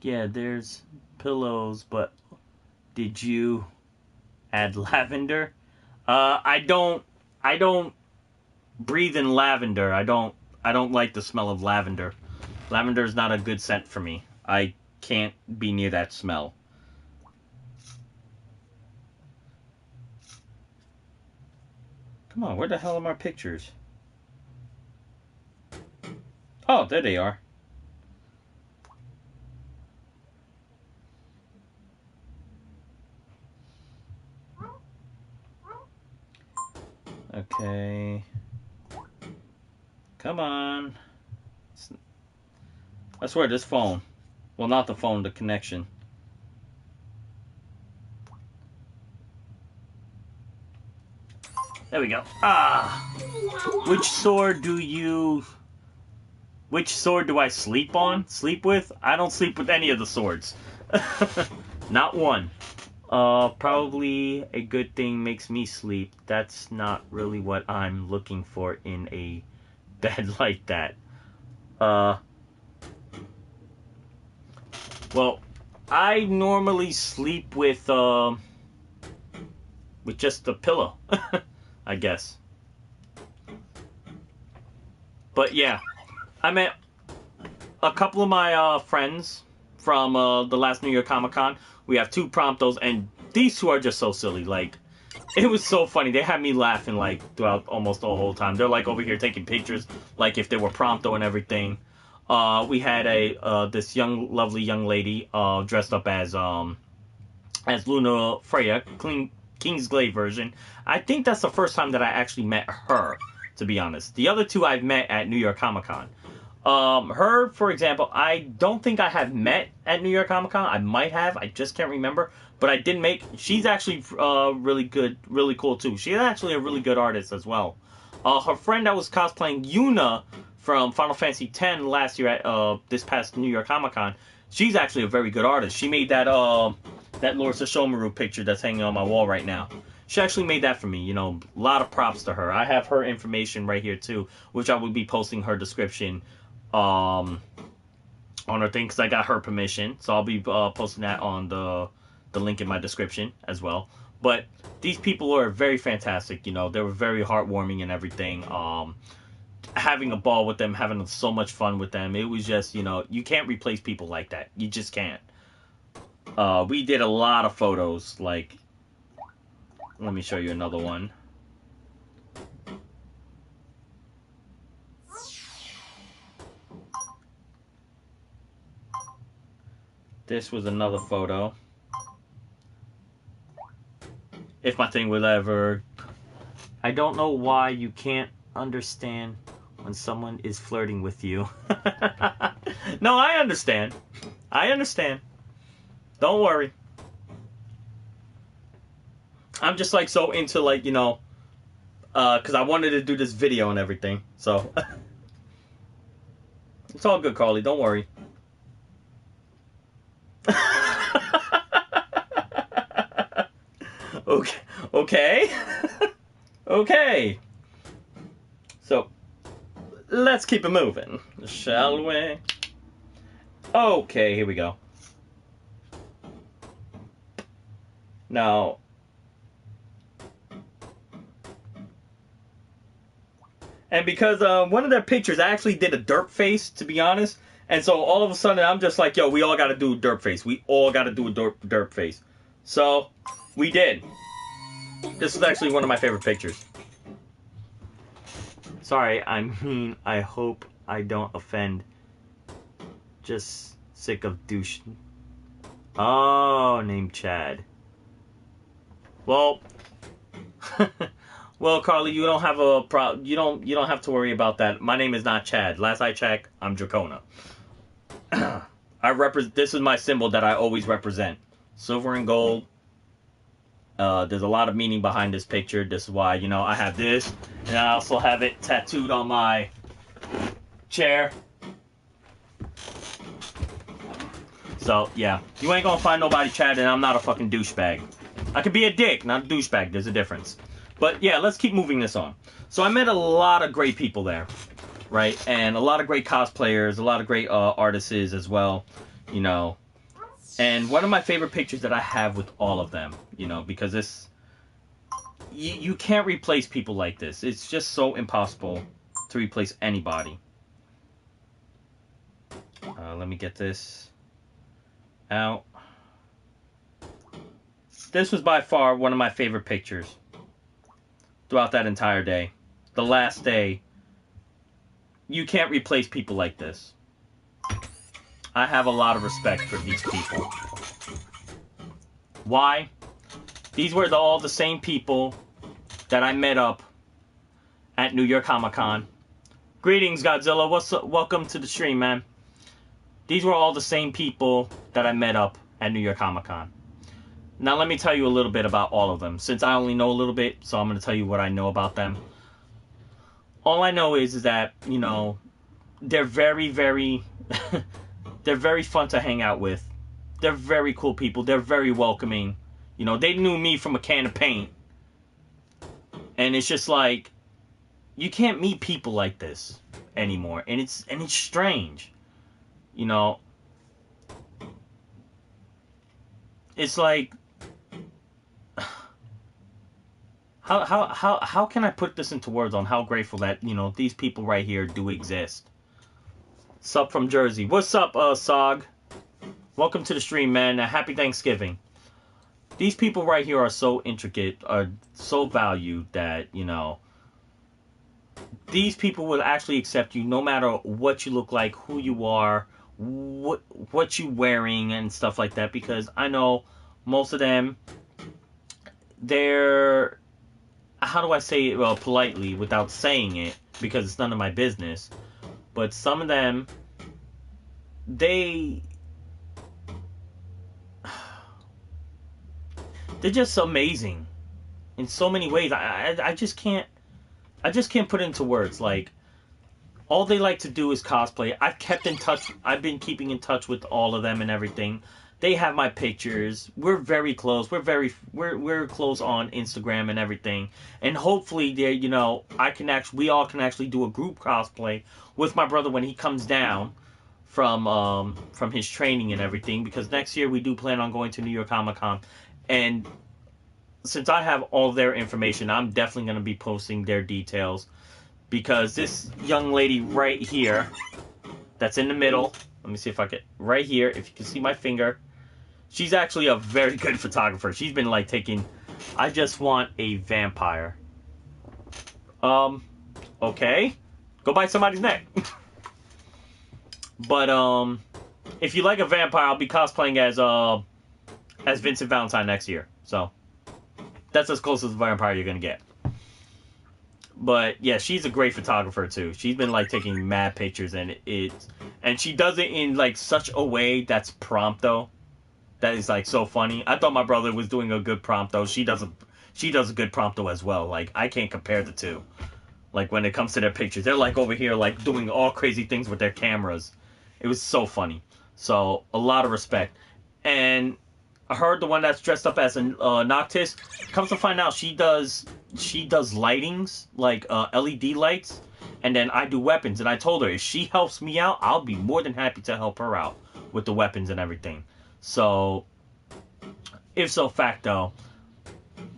yeah, there's pillows, but did you add lavender? I don't breathe in lavender. I don't like the smell of lavender. Lavender is not a good scent for me. I can't be near that smell. Come on, where the hell are my pictures? Oh, there they are. Okay. Come on. I swear, this phone. Well, not the phone, the connection. There we go. Ah! Which sword do I sleep on? Sleep with? I don't sleep with any of the swords. Not one. Probably a good thing makes me sleep. That's not really what I'm looking for in a bed like that. Well, I normally sleep with just a pillow, I guess. But yeah, I met a couple of my friends from the last New York Comic Con. We have 2 promptos, and these 2 are just so silly. Like, it was so funny. They had me laughing like throughout almost the whole time. They're like over here taking pictures, like if they were prompto and everything. We had this lovely young lady dressed up as Luna Freya, Kingsglaive version. I think that's the first time that I actually met her, to be honest. The other 2 I've met at New York Comic Con. Her, for example, I don't think I have met at New York Comic Con. I might have. I just can't remember. But I did make... She's actually really good, really cool, too. She's actually a really good artist as well. Her friend that was cosplaying Yuna from Final Fantasy X last year at this past New York Comic Con, she's actually a very good artist. She made that Lord Sesshomaru picture that's hanging on my wall right now. She actually made that for me. You know, a lot of props to her. I have her information right here, too, which I will be posting her description on her thing, because I got her permission, so I'll be posting that on the link in my description as well. But these people are very fantastic. You know, they were very heartwarming and everything. Having a ball with them, having so much fun with them, it was just, you know, you can't replace people like that. You just can't. We did a lot of photos. Like, let me show you another one. This was another photo. If my thing will ever... I don't know why you can't understand when someone is flirting with you. No, I understand. I understand. Don't worry. I'm just like so into, like, you know, because I wanted to do this video and everything. So it's all good, Carly. Don't worry. Okay. Okay. So, let's keep it moving, shall we? Okay, here we go. Now, and because one of their pictures, I actually did a derp face, to be honest. And so all of a sudden, I'm just like, yo, we all got to do a derp face. We all got to do a derp face. So, we did. This is actually one of my favorite pictures. Sorry, I mean, I hope I don't offend. Just sick of douche. Oh, named Chad. Well, well, Carly, you don't have a you don't have to worry about that. My name is not Chad. Last I checked, I'm Dracona. This is my symbol that I always represent. Silver and gold. There's a lot of meaning behind this picture. This is why, you know, I have this, and I also have it tattooed on my chair. So, yeah. You ain't gonna find nobody chatting. I'm not a fucking douchebag. I could be a dick, not a douchebag. There's a difference. But, yeah, let's keep moving this on. So, I met a lot of great people there, right? And a lot of great cosplayers, a lot of great artists as well, you know. And one of my favorite pictures that I have with all of them, you know, because this... you can't replace people like this. It's just so impossible to replace anybody. Let me get this out. This was by far one of my favorite pictures throughout that entire day. The last day. You can't replace people like this. I have a lot of respect for these people. Why? These were all the same people that I met up at New York Comic Con. Greetings, Godzilla. What's up? Welcome to the stream, man. These were all the same people that I met up at New York Comic Con. Now, let me tell you a little bit about all of them. Since I only know a little bit, so I'm going to tell you what I know about them. All I know is that, you know, they're very, very... they're very fun to hang out with. They're very cool people. They're very welcoming. You know, they knew me from a can of paint. And it's just like, you can't meet people like this anymore. And it's strange. You know, it's like, how can I put this into words on how grateful that, you know, these people right here do exist. Sup from Jersey. What's up, Sog? Welcome to the stream, man. Happy Thanksgiving. These people right here are so intricate, are so valued that, you know, these people will actually accept you no matter what you look like, who you are, what you wearing and stuff like that, because I know most of them, they're, how do I say it politely without saying it, because it's none of my business, but some of them, they're just amazing in so many ways. I just can't put it into words. Like, all they like to do is cosplay. I've been keeping in touch with all of them and everything. They have my pictures. We're very close. We're close on Instagram and everything. And hopefully, you know, we all can actually do a group cosplay with my brother when he comes down from his training and everything. Because next year we do plan on going to New York Comic Con, and since I have all their information, I'm definitely going to be posting their details. Because this young lady right here, that's in the middle, let me see if I can, right here, if you can see my finger, she's actually a very good photographer. She's been like taking, I just want a vampire. Okay. Go bite somebody's neck. But, if you like a vampire, I'll be cosplaying as Vincent Valentine next year. So, that's as close as a vampire you're gonna get. But yeah, she's a great photographer too. She's been like taking mad pictures, and she does it in like such a way that's prompt though. That is like so funny. I thought my brother was doing a good prompt though. She does a good prompt though as well. Like, I can't compare the two. Like, when it comes to their pictures, they're like over here like doing all crazy things with their cameras. It was so funny. So a lot of respect. And I heard the one that's dressed up as a Noctis, comes to find out she does lightings, like LED lights, and then I do weapons. And I told her if she helps me out, I'll be more than happy to help her out with the weapons and everything. So, if so facto,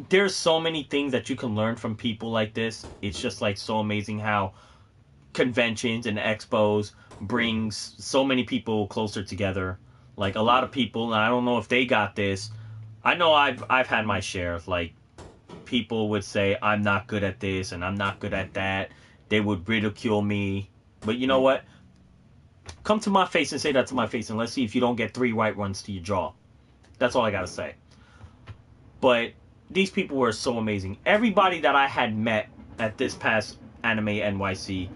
there's so many things that you can learn from people like this. It's just like so amazing how conventions and expos brings so many people closer together. Like, a lot of people, and I don't know if they got this, I know I've had my share of, like, people would say, I'm not good at this, and I'm not good at that. They would ridicule me. But you know what? Come to my face and say that to my face, and let's see if you don't get 3 white ones to your jaw. That's all I gotta say. But these people were so amazing. Everybody that I had met at this past Anime NYC,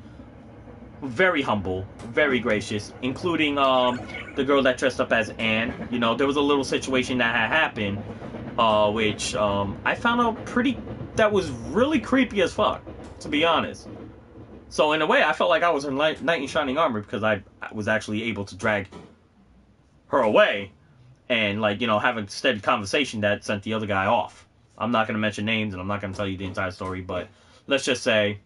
very humble, very gracious, including the girl that dressed up as Anne. You know, there was a little situation that had happened, which I found out that was really creepy as fuck, to be honest. So in a way, I felt like I was in knight in shining armor, because I was actually able to drag her away and, like, you know, have a steady conversation that sent the other guy off. I'm not going to mention names, and I'm not going to tell you the entire story, but let's just say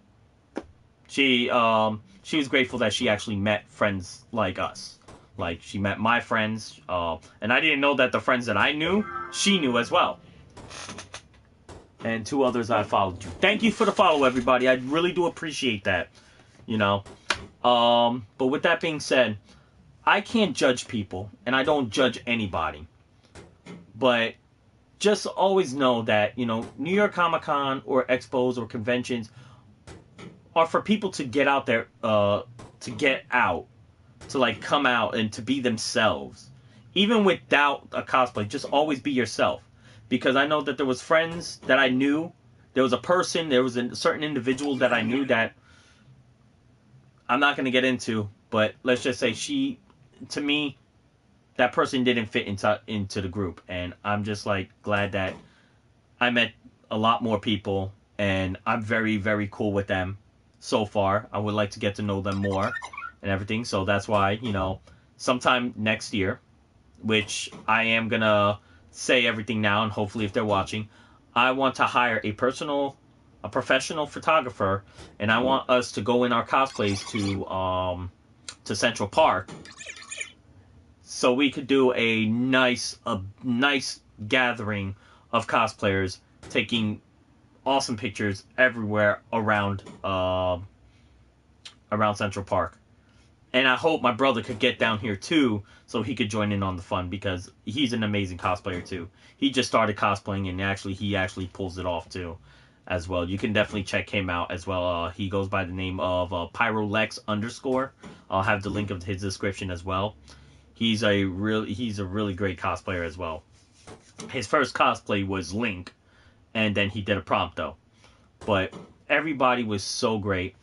she was grateful that she actually met friends like us. Like, she met my friends, and I didn't know that the friends that I knew, she knew as well. and 2 others I followed you. Thank you for the follow, everybody. I really do appreciate that. You know. But with that being said, I can't judge people, and I don't judge anybody. But just always know that, you know, New York Comic Con or expos or conventions are for people to get out there, to get out, to like come out and to be themselves. Even without a cosplay, just always be yourself. Because I know that there was friends that I knew, there was a person, there was a certain individual that I knew that I'm not going to get into, but let's just say to me, that person didn't fit into the group. And I'm just like glad that I met a lot more people, and I'm very, very cool with them so far. I would like to get to know them more and everything. So that's why, you know, sometime next year, which I am going to say everything now, and hopefully if they're watching, I want to hire a professional photographer, and I want us to go in our cosplays to Central Park, so we could do a nice gathering of cosplayers taking awesome pictures everywhere around Central Park. And I hope my brother could get down here too, so he could join in on the fun, because he's an amazing cosplayer too. He just started cosplaying, and he actually pulls it off too, as well. You can definitely check him out as well. He goes by the name of PyroLex_. I'll have the link of his description as well. He's a really great cosplayer as well. His first cosplay was Link, and then he did a Prompto. But everybody was so great.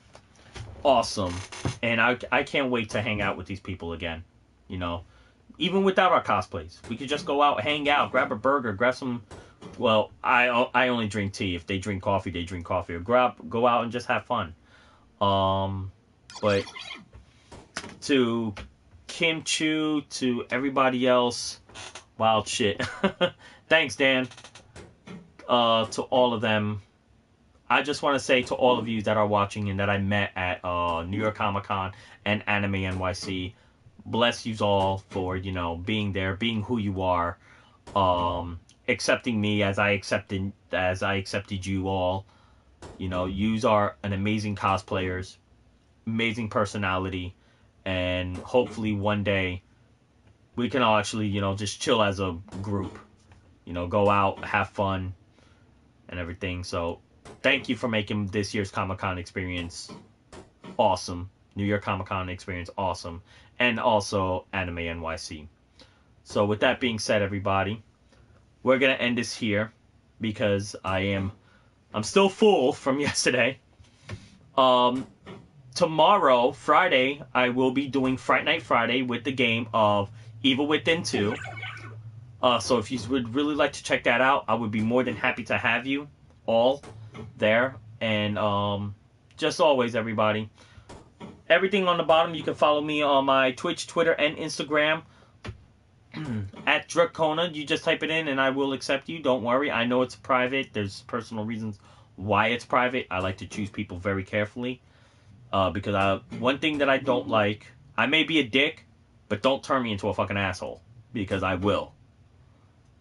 Awesome. And I can't wait to hang out with these people again. You know, even without our cosplays, we could just go out, hang out, grab a burger, grab some. Well, I only drink tea. If they drink coffee, they drink coffee. Or go out and just have fun. But to Kim Chu, to everybody else, wild shit. Thanks, Dan. To all of them, I just want to say to all of you that are watching and that I met at New York Comic Con and Anime NYC, bless you all for, you know, being there, being who you are, accepting me as I accepted you all. You know, yous are an amazing cosplayers, amazing personality, and hopefully one day we can all actually, you know, just chill as a group. You know, go out, have fun, and everything. So thank you for making this year's Comic-Con experience awesome. New York Comic-Con experience awesome. And also Anime NYC. So with that being said, everybody, we're going to end this here because I'm still full from yesterday. Tomorrow, Friday, I will be doing Fright Night Friday with the game of Evil Within 2. So if you would really like to check that out, I would be more than happy to have you all there. And just always, everybody, everything on the bottom, you can follow me on my Twitch, Twitter, and Instagram at Draconna. You just type it in and I will accept you. Don't worry. I know it's private. There's personal reasons why it's private. I like to choose people very carefully. Because one thing that I don't like, I may be a dick, but don't turn me into a fucking asshole, because I will.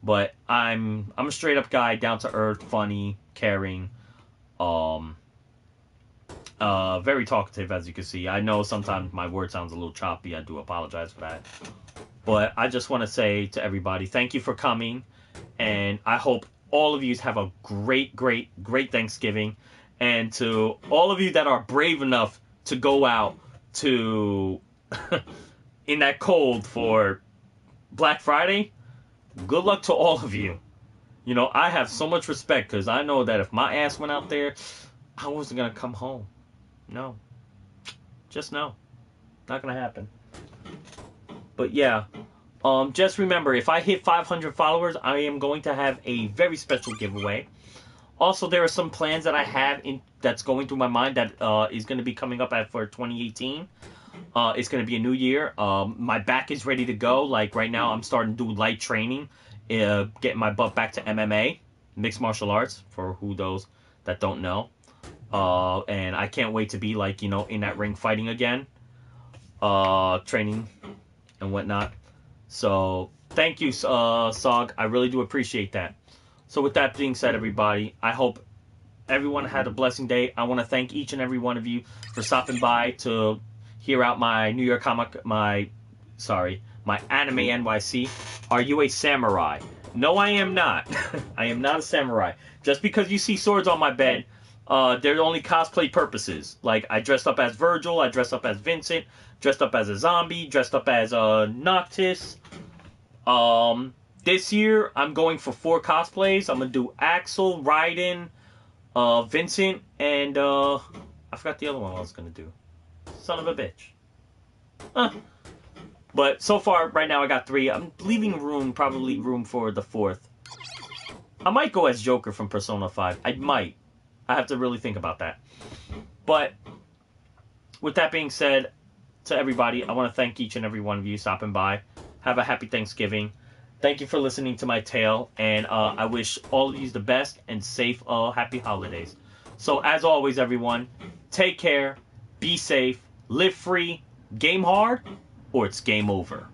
But I'm a straight up guy, down to earth, funny, caring, very talkative, as you can see. I know sometimes my word sounds a little choppy. I do apologize for that. But I just want to say to everybody, thank you for coming, and I hope all of you have a great, great, great Thanksgiving. And to all of you that are brave enough to go out to in that cold for Black Friday, good luck to all of you. You know, I have so much respect, because I know that if my ass went out there, I wasn't going to come home. No. Just no. Not going to happen. But yeah, just remember, if I hit 500 followers, I am going to have a very special giveaway. Also, there are some plans that I have that's going through my mind that is going to be coming up for 2018. It's going to be a new year. My back is ready to go. Like right now, I'm starting to do light training, getting my butt back to MMA, mixed martial arts, for those that don't know. And I can't wait to be like, you know, in that ring fighting again, training and whatnot. So thank you, Sog. I really do appreciate that. So with that being said, everybody, I hope everyone had a blessing day. I want to thank each and every one of you for stopping by to hear out my New York comic, my Anime NYC. Are you a samurai? No, I am not. I am not a samurai. Just because you see swords on my bed, they're only cosplay purposes. Like, I dressed up as Virgil, I dressed up as Vincent, dressed up as a zombie, dressed up as Noctis. This year, I'm going for 4 cosplays. I'm going to do Axel, Raiden, Vincent, and I forgot the other one I was going to do. Son of a bitch. But so far, right now, I got 3. I'm leaving probably room for the 4th. I might go as Joker from Persona 5. I might. I have to really think about that. But with that being said, to everybody, I want to thank each and every one of you stopping by. Have a happy Thanksgiving. Thank you for listening to my tale, and I wish all of you the best and safe, happy holidays. So as always, everyone, take care, be safe, live free, game hard, or it's game over.